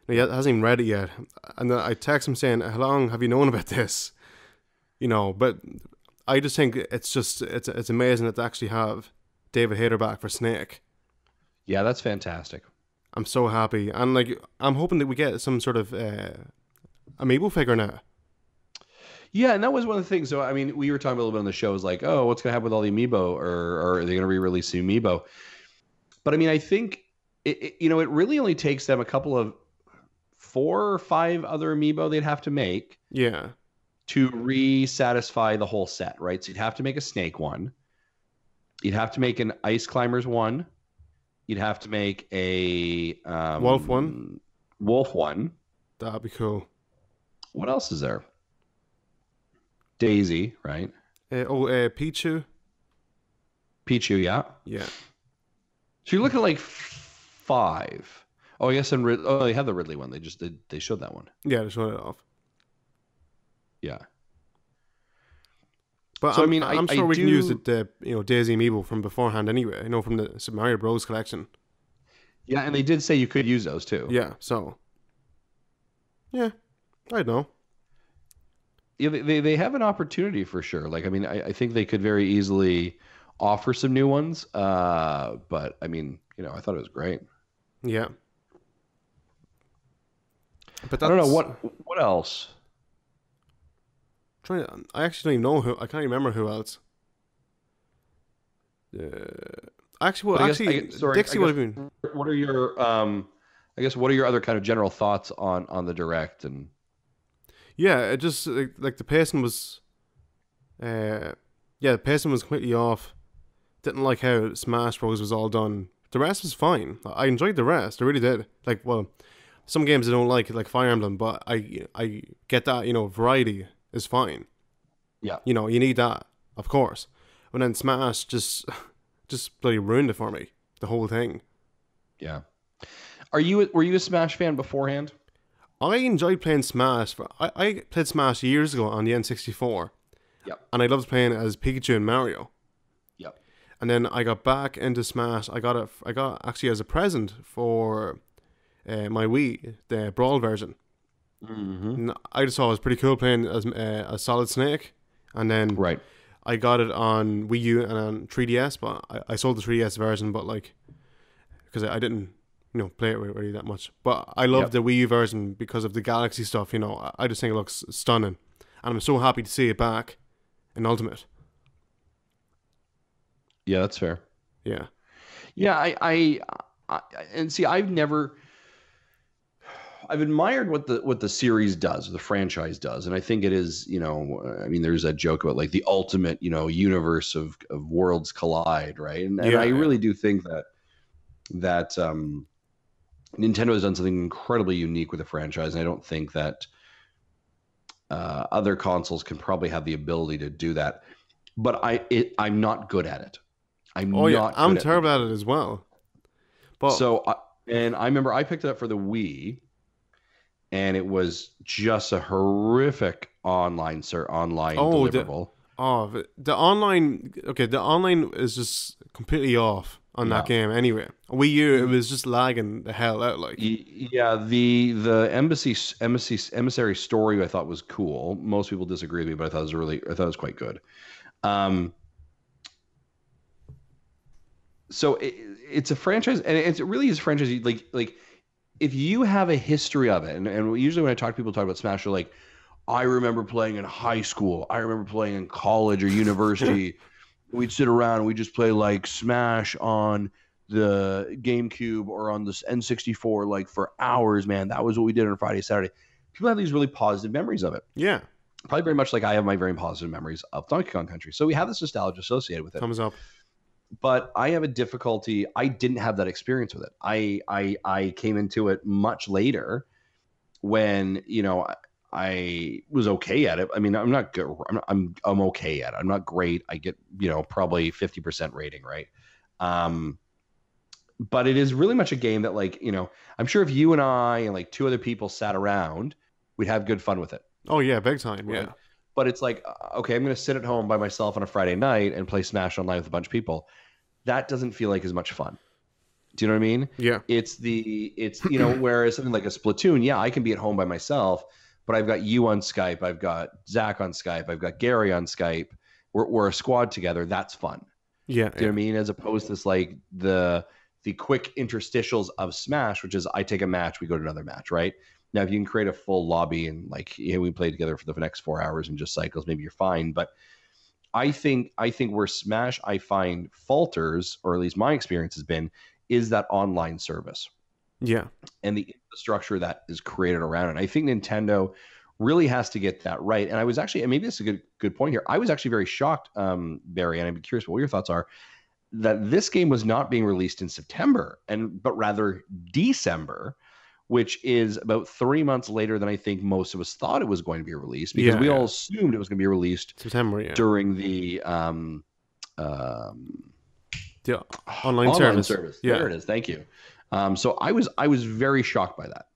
He hasn't even read it yet. And then I text him saying, "How long have you known about this?" But I just think it's amazing that they actually have David Hayter back for Snake. Yeah, that's fantastic. I'm so happy, and I'm hoping that we get some sort of amiibo figure now. Yeah, and that was one of the things. So, I mean, we were talking a little bit on the show, is like, oh, what's going to happen with all the amiibo, or are they going to re-release the amiibo? But I mean, I think it really only takes them a couple of 4 or 5 other amiibo they'd have to make. Yeah. To re-satisfy the whole set, right? So you'd have to make a Snake one. You'd have to make an Ice Climbers one. You'd have to make a Wolf one. Wolf one. That'd be cool. What else is there? Daisy, right? Pichu. Pichu, yeah. Yeah. So you're looking at like 5. Oh, I guess they have the Ridley one. They showed that one. Yeah, they showed it off. Yeah. But So, I'm sure we can use the Daisy amiibo from beforehand anyway. From the Super Mario Bros. Collection. Yeah, and they did say you could use those too. Yeah, so. Yeah, I don't know. Yeah, they have an opportunity for sure. Like, I think they could very easily offer some new ones. But I thought it was great. Yeah. But I don't know what else. I actually don't even know who. I can't remember who else. Dixie would have been. What are your what are your other kind of general thoughts on the direct? And yeah, it just like the pacing was. The pacing was completely off. Didn't like how Smash Bros was all done. The rest was fine. I enjoyed the rest. I really did. Like, well, some games I don't like Fire Emblem, but I get that variety is fine. Yeah. You need that, of course. But then Smash just bloody ruined it for me. The whole thing. Yeah. Were you a Smash fan beforehand? I enjoyed playing Smash. I played Smash years ago on the N64. Yep. And I loved playing as Pikachu and Mario. Yep. And then I got back into Smash. I got actually as a present for my Wii, the Brawl version. Mm-hmm. And I just thought it was pretty cool playing as Solid Snake. And then right. I got it on Wii U and on 3DS, but I sold the 3DS version, but because I didn't play it really that much. But I love the Wii U version because of the Galaxy stuff. I just think it looks stunning, and I'm so happy to see it back in Ultimate. Yeah, that's fair. Yeah. Yeah, I and see, I've admired what the series does, the franchise does, and I think it is, there's that joke about like the ultimate, universe of worlds collide, right? And I really do think that Nintendo has done something incredibly unique with the franchise, and I don't think that other consoles can probably have the ability to do that. But I'm not good at it. I'm terrible at it as well. But and I remember I picked it up for the Wii. And it was just a horrific online deliverable. The online is just completely off on that game anyway. Wii U, it was just lagging the hell out. Like, yeah, the emissary story I thought was cool. Most people disagree with me, but I thought it was quite good. So it's a franchise, and it really is a franchise. Like. If you have a history of it, and usually when I talk to people talk about Smash, they're like, I remember playing in high school. I remember playing in college or university. We'd sit around and we'd just play like Smash on the GameCube or on the N64 like for hours, man. That was what we did on Friday, Saturday. People have these really positive memories of it. Yeah. Probably very much like I have my very positive memories of Donkey Kong Country. So we have this nostalgia associated with it. Thumbs up. But I have a difficulty. I didn't have that experience with it. I came into it much later when, I was okay at it. I mean, I'm not good. I'm okay at it. I'm not great. I get, probably 50% rating, right? But it is really much a game that I'm sure if you and I and like 2 other people sat around, we'd have good fun with it. Oh yeah, big time. Right? Yeah. But it's like, okay, I'm going to sit at home by myself on a Friday night and play Smash Online with a bunch of people. That doesn't feel like as much fun. Do you know what I mean? Yeah. It's whereas something like a Splatoon, yeah, I can be at home by myself, but I've got you on Skype, I've got Zach on Skype, I've got Gary on Skype. We're a squad together. That's fun. Yeah. Do you know what I mean? As opposed to this, like the quick interstitials of Smash, which is I take a match, we go to another match, right? Now, if you can create a full lobby and we play together for the next 4 hours and just cycles, maybe you're fine. But I think where Smash I find falters, or at least my experience has been, is that online service. Yeah. And the infrastructure that is created around it. I think Nintendo really has to get that right. And I was actually, and maybe this is a good point here. I was actually very shocked, Barry, and I'd be curious what your thoughts are, that this game was not being released in September, but rather December, which is about 3 months later than I think most of us thought it was going to be released, because we all assumed it was going to be released September, during the the online Online service. service. Yeah. There it is. Thank you. So I was very shocked by that.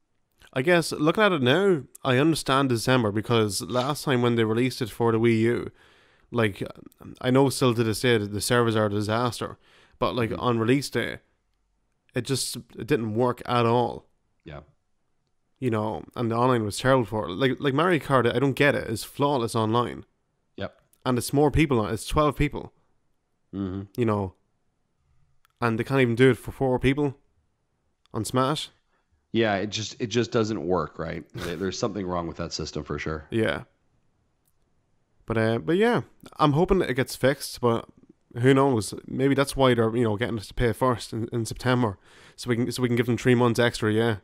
I guess looking at it now, I understand December because last time when they released it for the Wii U, like I know still to this day that the servers are a disaster, but like on release day, it didn't work at all. Yeah. You know, and the online was terrible for it. Like Mario Kart, I don't get it. It's flawless online, Yep. and it's more people on it. It's 12 people. Mm-hmm. You know, and they can't even do it for 4 people on Smash. Yeah, it just doesn't work, right? There's something wrong with that system for sure. Yeah. But yeah, I'm hoping it gets fixed. But who knows? Maybe that's why they're getting us to pay first in September, so we can give them 3 months extra, yeah,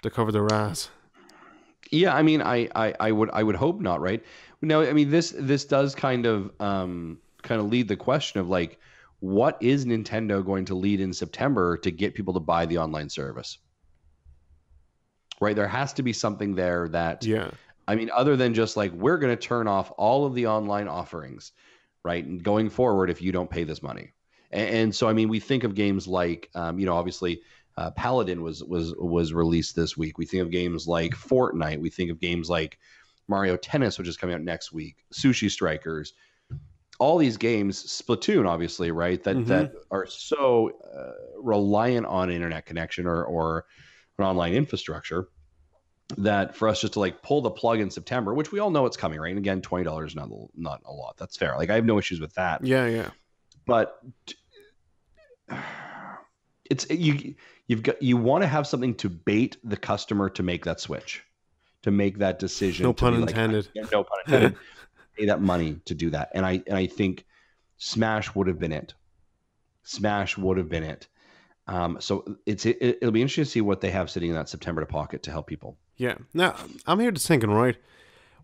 to cover their ass. Yeah, I mean, I would hope not, right? No, I mean this does kind of lead the question of like, what is Nintendo going to lead in September to get people to buy the online service? Right, there has to be something there that, Yeah. I mean, other than just like we're going to turn off all of the online offerings, right? And going forward, if you don't pay this money, and so I mean, we think of games like, obviously, Paladin was released this week. We think of games like Fortnite. We think of games like Mario Tennis, which is coming out next week. Sushi Strikers. All these games, Splatoon, obviously, right? That are so reliant on internet connection or an online infrastructure, that for us just to like pull the plug in September, which we all know it's coming, right? And again, $20 not a lot. That's fair. Like I have no issues with that. Yeah. But it's you want to have something to bait the customer to make that switch, to make that decision. No pun intended. No pun intended. Pay that money to do that, and I think Smash would have been it. Smash would have been it. So it'll be interesting to see what they have sitting in that September to pocket to help people. Yeah. Now, I'm here just thinking, right?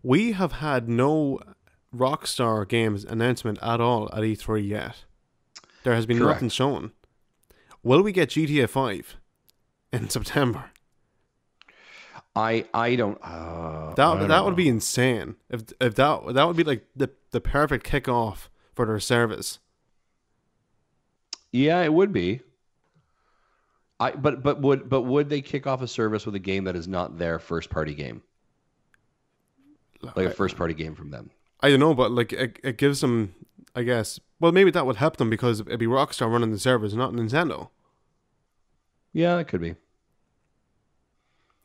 We have had no Rockstar Games announcement at all at E3 yet. There has been Correct. nothing shown. Will we get GTA 5 in September? I don't. That would be insane. If that would be like the perfect kickoff for their service. Yeah, it would be. But would they kick off a service with a game that is not their first party game, like a first party game from them? I don't know, but like it gives them, I guess. Well, maybe that would help them because it'd be Rockstar running the servers, not Nintendo. Yeah, that could be.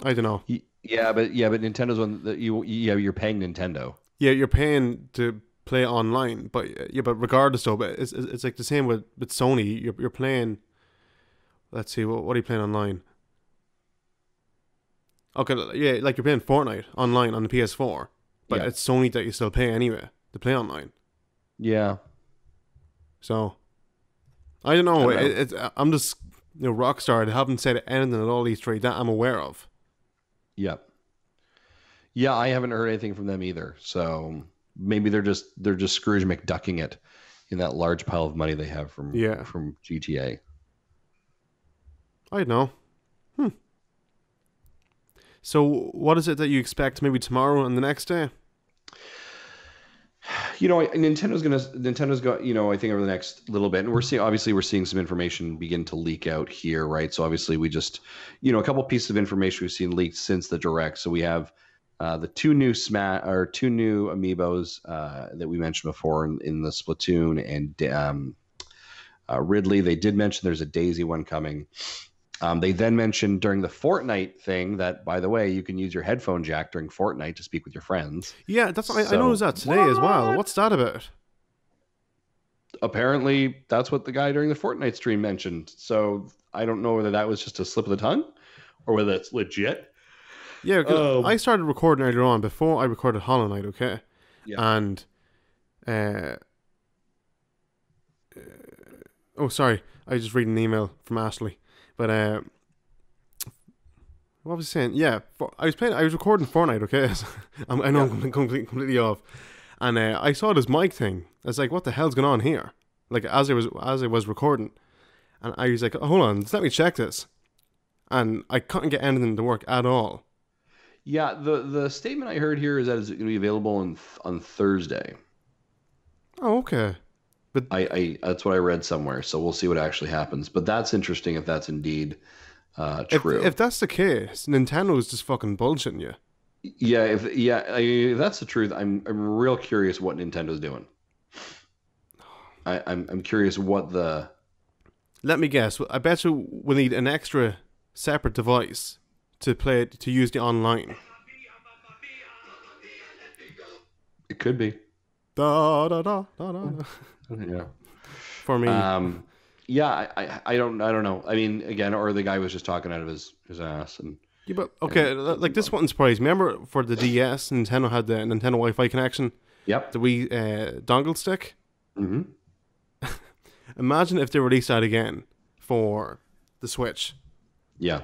I don't know. Yeah, but Nintendo's one that you're paying Nintendo. Yeah, you're paying to play online, but regardless though, but it's like the same with Sony. You're playing. Let's see, what are you playing online? Okay, yeah, like you're playing Fortnite online on the PS4, but Yeah. it's Sony that you still pay anyway to play online. Yeah. So, I don't know. I don't I'm just, Rockstar. They haven't said anything at all these 3 that I'm aware of. Yeah. Yeah, I haven't heard anything from them either. So maybe they're just Scrooge McDucking it in that large pile of money they have from GTA. I don't know. So, what is it that you expect maybe tomorrow and the next day? Nintendo's got, I think over the next little bit, and we're seeing some information begin to leak out here, right? So obviously we just, a couple pieces of information we've seen leaked since the direct. So we have the two new amiibos that we mentioned before in the Splatoon and Ridley. They did mention there's a Daisy one coming. They then mentioned during the Fortnite thing that, by the way, you can use your headphone jack during Fortnite to speak with your friends. Yeah, I noticed that today as well. What's that about? Apparently, that's what the guy during the Fortnite stream mentioned. So I don't know whether that was just a slip of the tongue or whether it's legit. Yeah, 'cause I started recording earlier on before I recorded Hollow Knight, okay? Yeah. And, oh, sorry. I was just reading an email from Ashley. But, what was I saying? Yeah, I was recording Fortnite, okay? I know I'm completely off. And I saw this mic thing. I was like, what the hell's going on here? Like, as I was recording. And I was like, oh, hold on, just let me check this. And I couldn't get anything to work at all. Yeah, the statement I heard here is that it's going to be available on Thursday. Oh, okay. But I that's what I read somewhere. So we'll see what actually happens. But that's interesting if that's indeed true. if that's the case, Nintendo is just fucking bullshitting you. Yeah, if that's the truth, I'm real curious what Nintendo's doing. I'm curious what the Let me guess. I bet you we'll need an extra separate device to play it, to use the online. it could be. Da da da da da. Yeah. For me, Yeah, I don't know. I mean, again, or the guy was just talking out of his ass and yeah, but okay, like this wouldn't surprise me. Remember for the DS, Nintendo had the Nintendo Wi-Fi connection, yep. the Wii dongle stick. Hmm. Imagine if they released that again for the Switch. Yeah.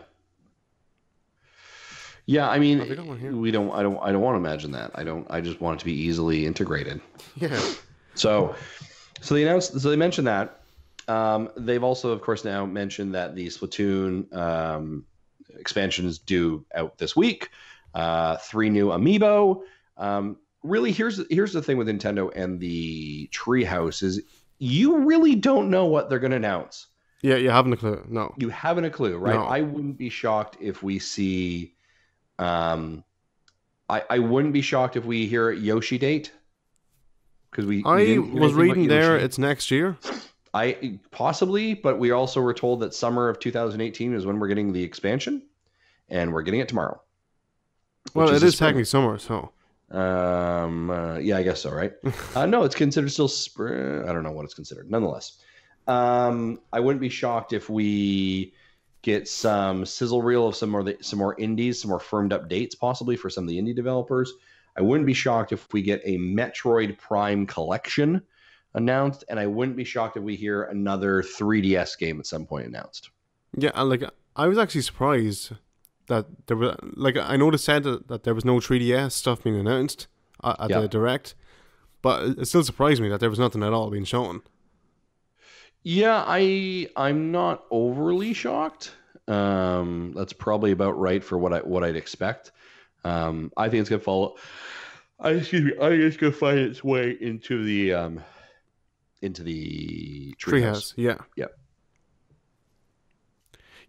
Yeah, I mean, Have we got one here? I don't want to imagine that. I just want it to be easily integrated. Yeah. So they mentioned that. They've also, of course, now mentioned that the Splatoon expansion is due out this week. 3 new amiibo. Really, here's the thing with Nintendo and the Treehouse is you really don't know what they're going to announce. Yeah, you haven't a clue. No. You haven't a clue, right? No. I wouldn't be shocked if we see. I wouldn't be shocked if we hear a Yoshi date because we I didn't hear was anything reading about there Yoshi. it's next year. I possibly, but we also were told that summer of 2018 is when we're getting the expansion, and we're getting it tomorrow. Well, it the is spring. technically summer, so. Yeah, I guess so, right? No, it's considered still spring. I don't know what it's considered. Nonetheless, I wouldn't be shocked if we get some sizzle reel of some more indies, some more firmed up dates, possibly for some of the indie developers. I wouldn't be shocked if we get a Metroid Prime collection announced, and I wouldn't be shocked if we hear another 3DS game at some point announced. Yeah, and like I was actually surprised that there was like I know they said that there was no 3DS stuff being announced at Yeah. the direct, but it still surprised me that there was nothing at all being shown. Yeah, I'm not overly shocked. That's probably about right for what I'd expect. I think it's gonna follow. I think it's gonna find its way into the treehouse. Yeah. Yep.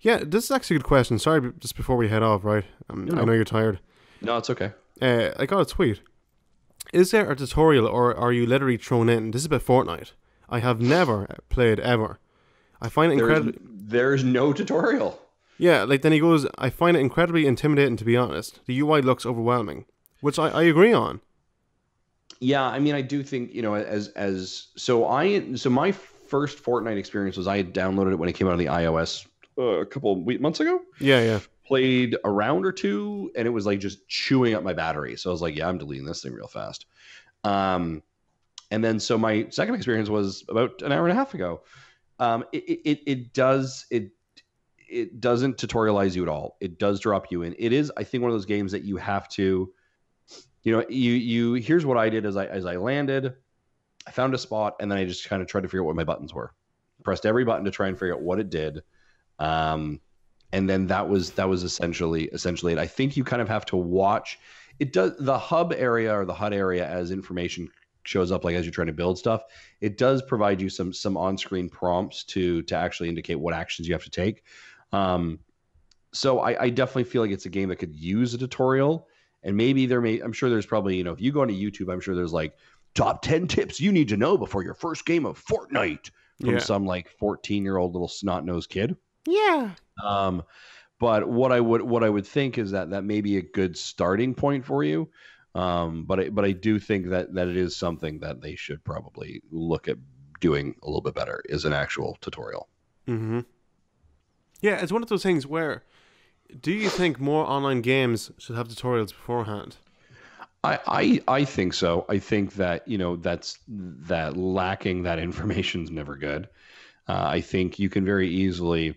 Yeah, this is actually a good question. Sorry, just before we head off, right? No. I know you're tired. No, it's okay. I got a tweet. Is there a tutorial or are you literally thrown in? This is about Fortnite. I have never played ever. I find it incredible. There's no tutorial. Yeah, like then he goes, I find it incredibly intimidating to be honest. The UI looks overwhelming, which I agree on. Yeah, I mean, I do think so my first Fortnite experience was I had downloaded it when it came out on the iOS a couple of months ago. Yeah. Played a round or two, and it was like just chewing up my battery. So I was like, yeah, I'm deleting this thing real fast. And then so my second experience was about an hour and a half ago. It doesn't tutorialize you at all. It does drop you in. It is, I think, one of those games that you have to, you here's what I did as I landed. I found a spot, and then I just kind of tried to figure out what my buttons were. Pressed every button to try and figure out what it did. And then that was essentially it. I think you kind of have to watch. It does the hub area or the HUD area as information shows up, like as you're trying to build stuff. It does provide you some on-screen prompts to actually indicate what actions you have to take. So I definitely feel like it's a game that could use a tutorial. And maybe I'm sure there's probably, if you go onto YouTube, I'm sure there's like top 10 tips you need to know before your first game of Fortnite from some like 14-year-old little snot-nosed kid. Yeah. But what I would think is that may be a good starting point for you. But I do think that it is something that they should probably look at doing a little bit better is an actual tutorial. Mm-hmm. Yeah, it's one of those things where, do you think more online games should have tutorials beforehand? I think so. I think that that lacking that information is never good. I think you can very easily.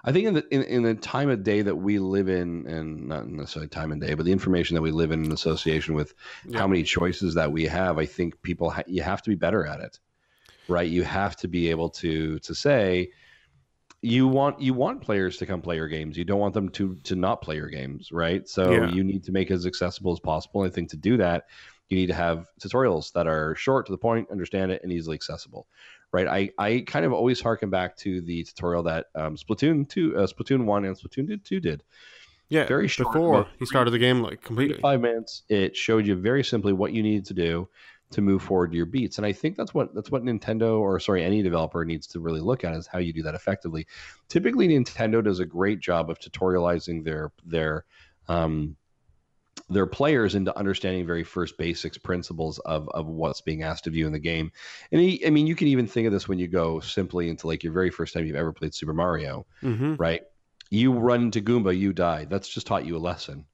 I think in the time of day that we live in, and not necessarily time of day, but the information that we live in association with how many choices that we have, I think people you have to be better at it, right? You have to be able to say you want players to come play your games. You don't want them to not play your games, right? So you need to make it as accessible as possible. I think to do that, You need to have tutorials that are short, to the point, understand it, and easily accessible, right? I kind of always harken back to the tutorial that Splatoon 1 and Splatoon 2 did. Yeah, Very short, before about he started the game, like, 3 to completely. 5 minutes. It showed you very simply what you needed to do to move forward to your beats. And I think that's what Nintendo, or sorry, any developer needs to really look at, is how you do that effectively. Typically, Nintendo does a great job of tutorializing their players into understanding very first basics principles of what's being asked of you in the game. And I mean, you can even think of this when you go simply into like your very first time you've ever played Super Mario, Mm-hmm. right? You run into Goomba, you die. That's just taught you a lesson,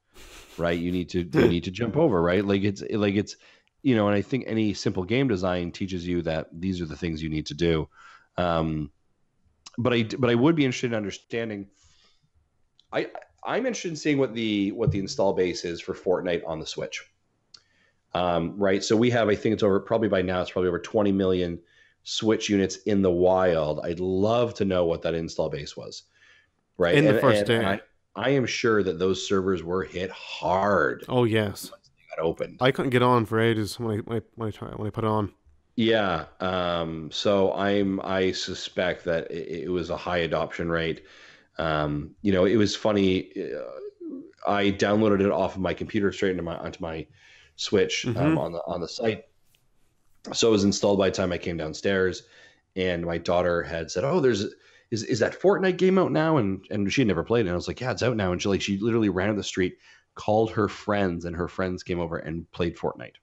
right? You need to jump over, right? Like it's and I think any simple game design teaches you that these are the things you need to do. But I would be interested in understanding. I'm interested in seeing what the install base is for Fortnite on the Switch. Right. So we have, I think it's over, probably by now, it's probably over 20 million Switch units in the wild. I'd love to know what that install base was. Right. In the first day. I am sure that those servers were hit hard. Oh yes. Once they got opened. I couldn't get on for ages when I put it on. Yeah. So I suspect that it was a high adoption rate. It was funny. I downloaded it off of my computer straight onto my Switch on the site. So it was installed by the time I came downstairs, and my daughter had said, "Oh, is that Fortnite game out now?" And she had never played it. And I was like, "Yeah, it's out now." And she literally ran up the street, called her friends, and her friends came over and played Fortnite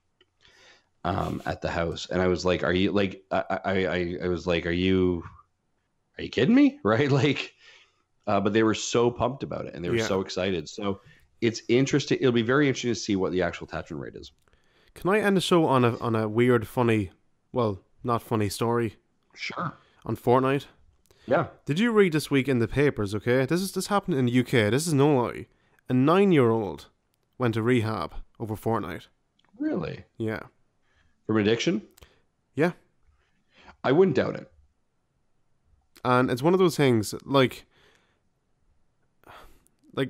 at the house. And I was like, "Are you like?" I was like, "Are you kidding me?" Right? Like, but they were so pumped about it, and they were so excited. So it's interesting. It'll be very interesting to see what the actual attachment rate is. Can I end the show on a weird, funny, well, not funny story? Sure. On Fortnite? Yeah. Did you read this week in the papers, okay? This happened in the UK. This is no lie. A 9-year-old went to rehab over Fortnite. Really? Yeah. From addiction? Yeah. I wouldn't doubt it. And it's one of those things, like,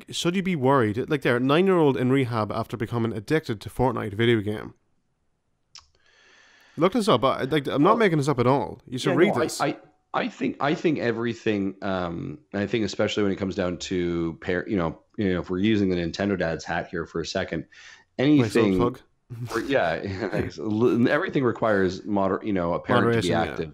should you be worried? Like, they're a 9-year-old in rehab after becoming addicted to Fortnite video game. Look this up. I'm not making this up at all. You should read this. I think everything, and I think especially when it comes down to if we're using the Nintendo dad's hat here for a second, anything, everything requires a parent to be active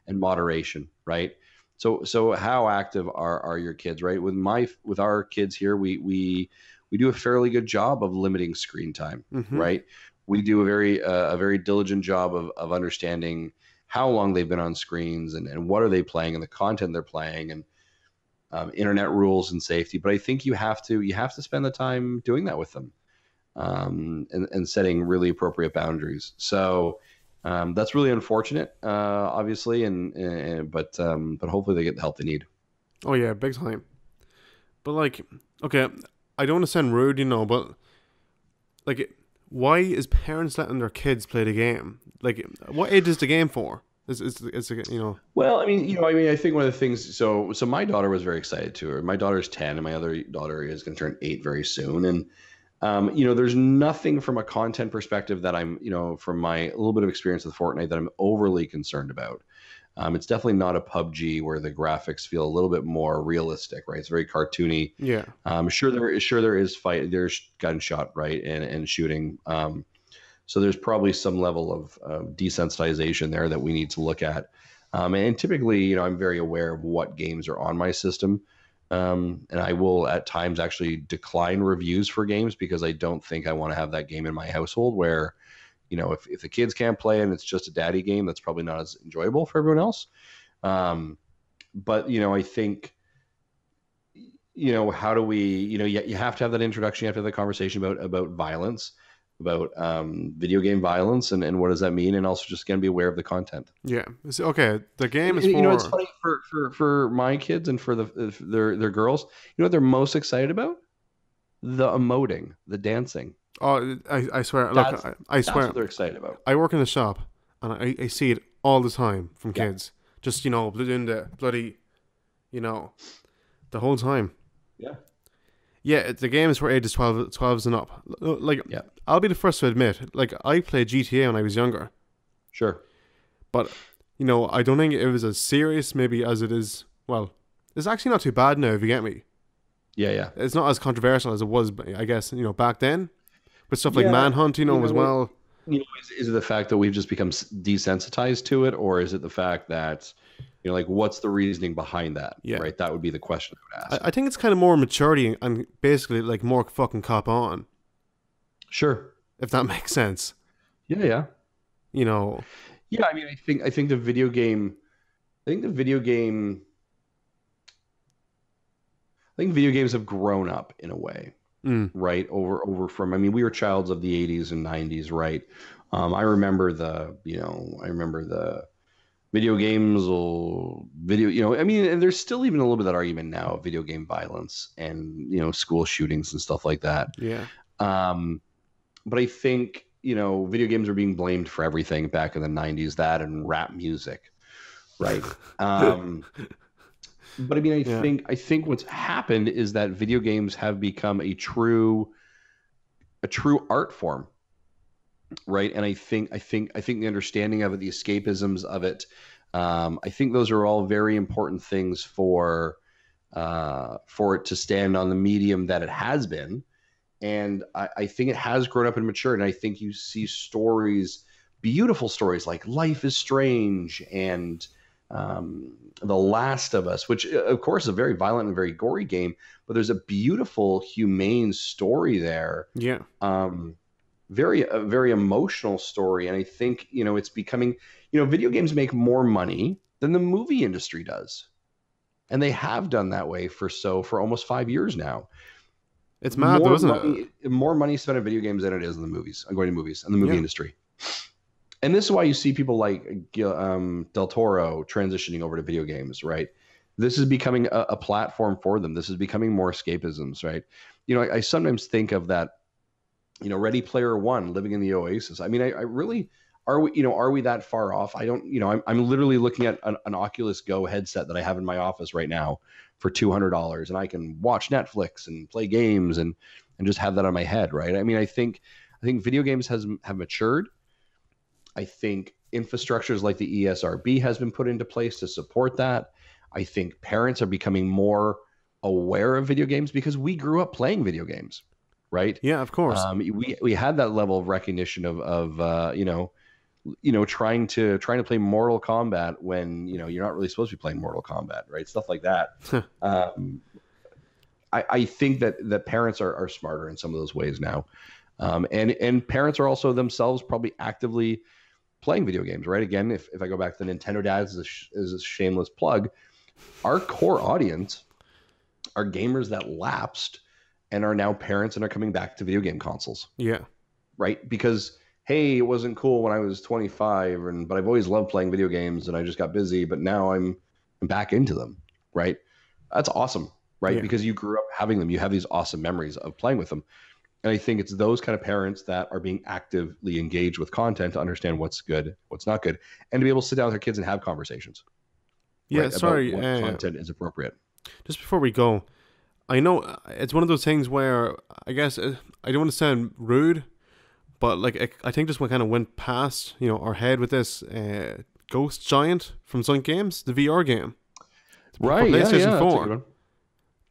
and moderation, right? So how active are your kids, right? With our kids here, we do a fairly good job of limiting screen time, right? We do a very diligent job of understanding how long they've been on screens and what are they playing and the content they're playing and internet rules and safety. But I think you have to spend the time doing that with them and setting really appropriate boundaries. So that's really unfortunate, obviously, but hopefully they get the help they need. Oh yeah, big time. But like, okay, I don't want to sound rude, but like, why is parents letting their kids play the game? Like, what age is the game for? Well, I think one of the things. So my daughter was very excited to her. My daughter's 10, and my other daughter is going to turn 8 very soon. And there's nothing from a content perspective that I'm, from my little bit of experience with Fortnite, that I'm overly concerned about. It's definitely not a PUBG where the graphics feel a little bit more realistic, right? It's very cartoony. Yeah. Sure there is fight. There's gunshot, right, and shooting. So there's probably some level of desensitization there that we need to look at. And typically, I'm very aware of what games are on my system. And I will at times actually decline reviews for games because I don't think I want to have that game in my household where, if the kids can't play and it's just a daddy game, that's probably not as enjoyable for everyone else. But, I think, how do we, you have to have that introduction, you have to have the conversation about violence, about video game violence and what does that mean, and also just going to be aware of the content. Yeah. Okay. The game is for... it's funny for my kids and for their girls. You know what they're most excited about? The emoting, the dancing. Oh, I swear. I swear. That's what they're excited about. I work in a shop, and I see it all the time from kids. Just, doing the bloody, the whole time. Yeah. the games for ages 12s and up. Like, Yeah. I'll be the first to admit, like, I played GTA when I was younger, Sure. but, you know, I don't think it was as serious maybe as it is, well, it's actually not too bad now, if you get me. Yeah, yeah. It's not as controversial as it was, I guess, you know, back then. But stuff like Yeah, Manhunt, you know, as well. You know, is it the fact that we've just become desensitized to it, or is it the fact that, you know, like, what's the reasoning behind that? Yeah. Right. That would be the question I would ask. I think it's kind of more maturity and basically like more fucking cop on, Sure. if that makes sense. Yeah, yeah. You know, Yeah, I mean, I think the video game, I think video games have grown up in a way, right? Over from, I mean, we were childs of the 80s and 90s, right? I remember the video games or video, you know, I mean, and there's still even a little bit of that argument now of video game violence and, you know, school shootings and stuff like that. yeah. But I think, you know, video games are being blamed for everything back in the 90s, that and rap music, right? But I mean, I think what's happened is that video games have become a true art form, right? And I think the understanding of it, the escapisms of it, I think those are all very important things for it to stand on the medium that it has been. And I think it has grown up and matured. And I think you see stories, beautiful stories like Life is Strange and The Last of Us, which of course is a very violent and very gory game, but there's a beautiful, humane story there. Yeah. A very emotional story. And I think, you know, it's becoming, you know, video games make more money than the movie industry does. And they have done that way for almost 5 years now. It's mad, though, isn't it? More money spent on video games than it is in the movies, going to movies, and the movie industry. And this is why you see people like Del Toro transitioning over to video games, right? This is becoming a platform for them. This is becoming more escapisms, right? You know, I sometimes think of that, you know, Ready Player One, living in the Oasis. I mean, I really, are we that far off? I don't, you know, I'm literally looking at an Oculus Go headset that I have in my office right now for $200, and I can watch Netflix and play games and just have that on my head, right? I mean, I think video games have matured. I think infrastructures like the ESRB has been put into place to support that. I think parents are becoming more aware of video games because we grew up playing video games, right? Yeah, of course. We had that level of recognition of trying to play Mortal Kombat when, you know, you're not really supposed to be playing Mortal Kombat, right? Stuff like that. I think that parents are smarter in some of those ways now, and parents are also themselves probably actively playing video games, right? Again, if I go back to the Nintendo dads as a shameless plug, our core audience are gamers that lapsed and are now parents and are coming back to video game consoles. Yeah. Right? Because, hey, it wasn't cool when I was 25, but I've always loved playing video games and I just got busy, but now I'm back into them, right? That's awesome, right? Yeah. Because you grew up having them. You have these awesome memories of playing with them. And I think it's those kind of parents that are being actively engaged with content to understand what's good, what's not good, and to be able to sit down with their kids and have conversations. Yeah, right, sorry. about what content is appropriate. Just before we go, I know it's one of those things where I guess I don't want to sound rude, but like I think this one kind of went past, you know, our head with this Ghost Giant from Zoink Games, the VR game. Right, PlayStation 4. That's a good one.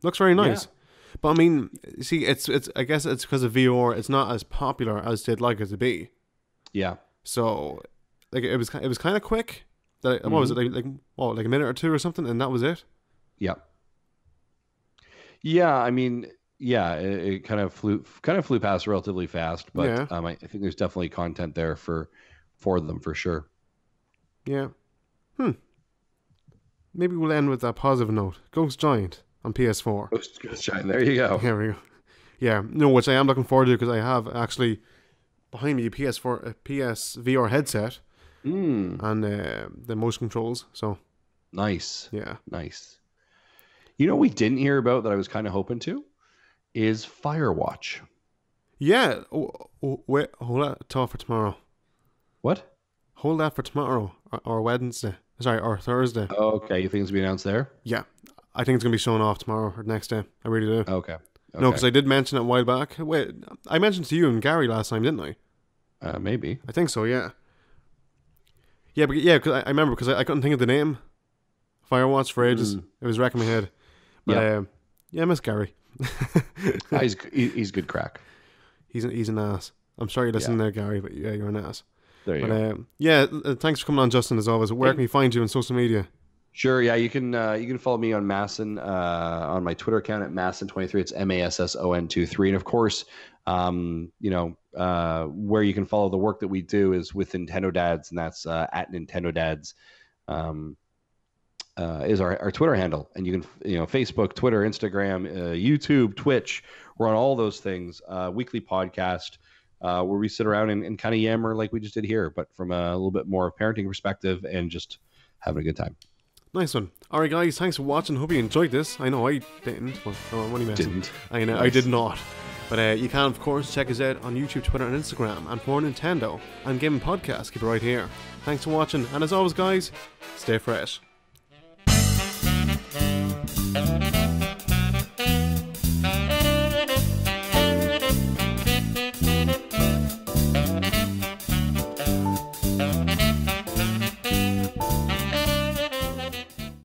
Looks very nice. Yeah. But I mean, see, it's I guess it's because of VR, it's not as popular as they'd like it to be. Yeah. So, like, it was kind of quick. What was it, like a minute or two or something, and that was it. Yeah. Yeah, I mean, yeah, it kind of flew past relatively fast, but Yeah. I think there's definitely content there for them for sure. Yeah. Maybe we'll end with that positive note. Ghost Giant on PS4. Ghost Giant, there you go. Here we go. Yeah, no, which I am looking forward to because I have actually behind me a PSVR headset and the motion controls. So Nice. yeah. Nice. You know what we didn't hear about that I was kind of hoping to is Firewatch. Yeah. Wait, hold that thought for tomorrow. What? Hold that for tomorrow or Wednesday. Sorry, or Thursday. Okay, you think it's going to be announced there? Yeah. I think it's going to be shown off tomorrow or next day. I really do. Okay. No, because I did mention it a while back. Wait, I mentioned to you and Gary last time, didn't I? Maybe. I think so, yeah. Yeah, because I remember, because I couldn't think of the name. Firewatch for ages. It was wrecking my head. But yeah, I miss Gary. He's good crack. He's an ass. I'm sorry you're listening there, Gary, but yeah, you're an ass. There you go. Yeah, thanks for coming on, Justin, as always. Where can we find you on social media? Sure, yeah, you can follow me on Masson on my Twitter account at Masson23. It's MASSON23, and of course, where you can follow the work that we do is with Nintendo Dads, and that's at Nintendo Dads. Is our Twitter handle, and you can Facebook, Twitter, Instagram, YouTube, Twitch. We're on all those things. Weekly podcast where we sit around and kind of yammer like we just did here, but from a little bit more parenting perspective and just having a good time. Nice one. All right, guys, thanks for watching. Hope you enjoyed this. I know I didn't. Well, what are you messing? Didn't. I know. Nice. I did not. But you can, of course, check us out on YouTube, Twitter, and Instagram. And for Nintendo and Gaming Podcast, keep it right here. Thanks for watching. And as always, guys, stay fresh.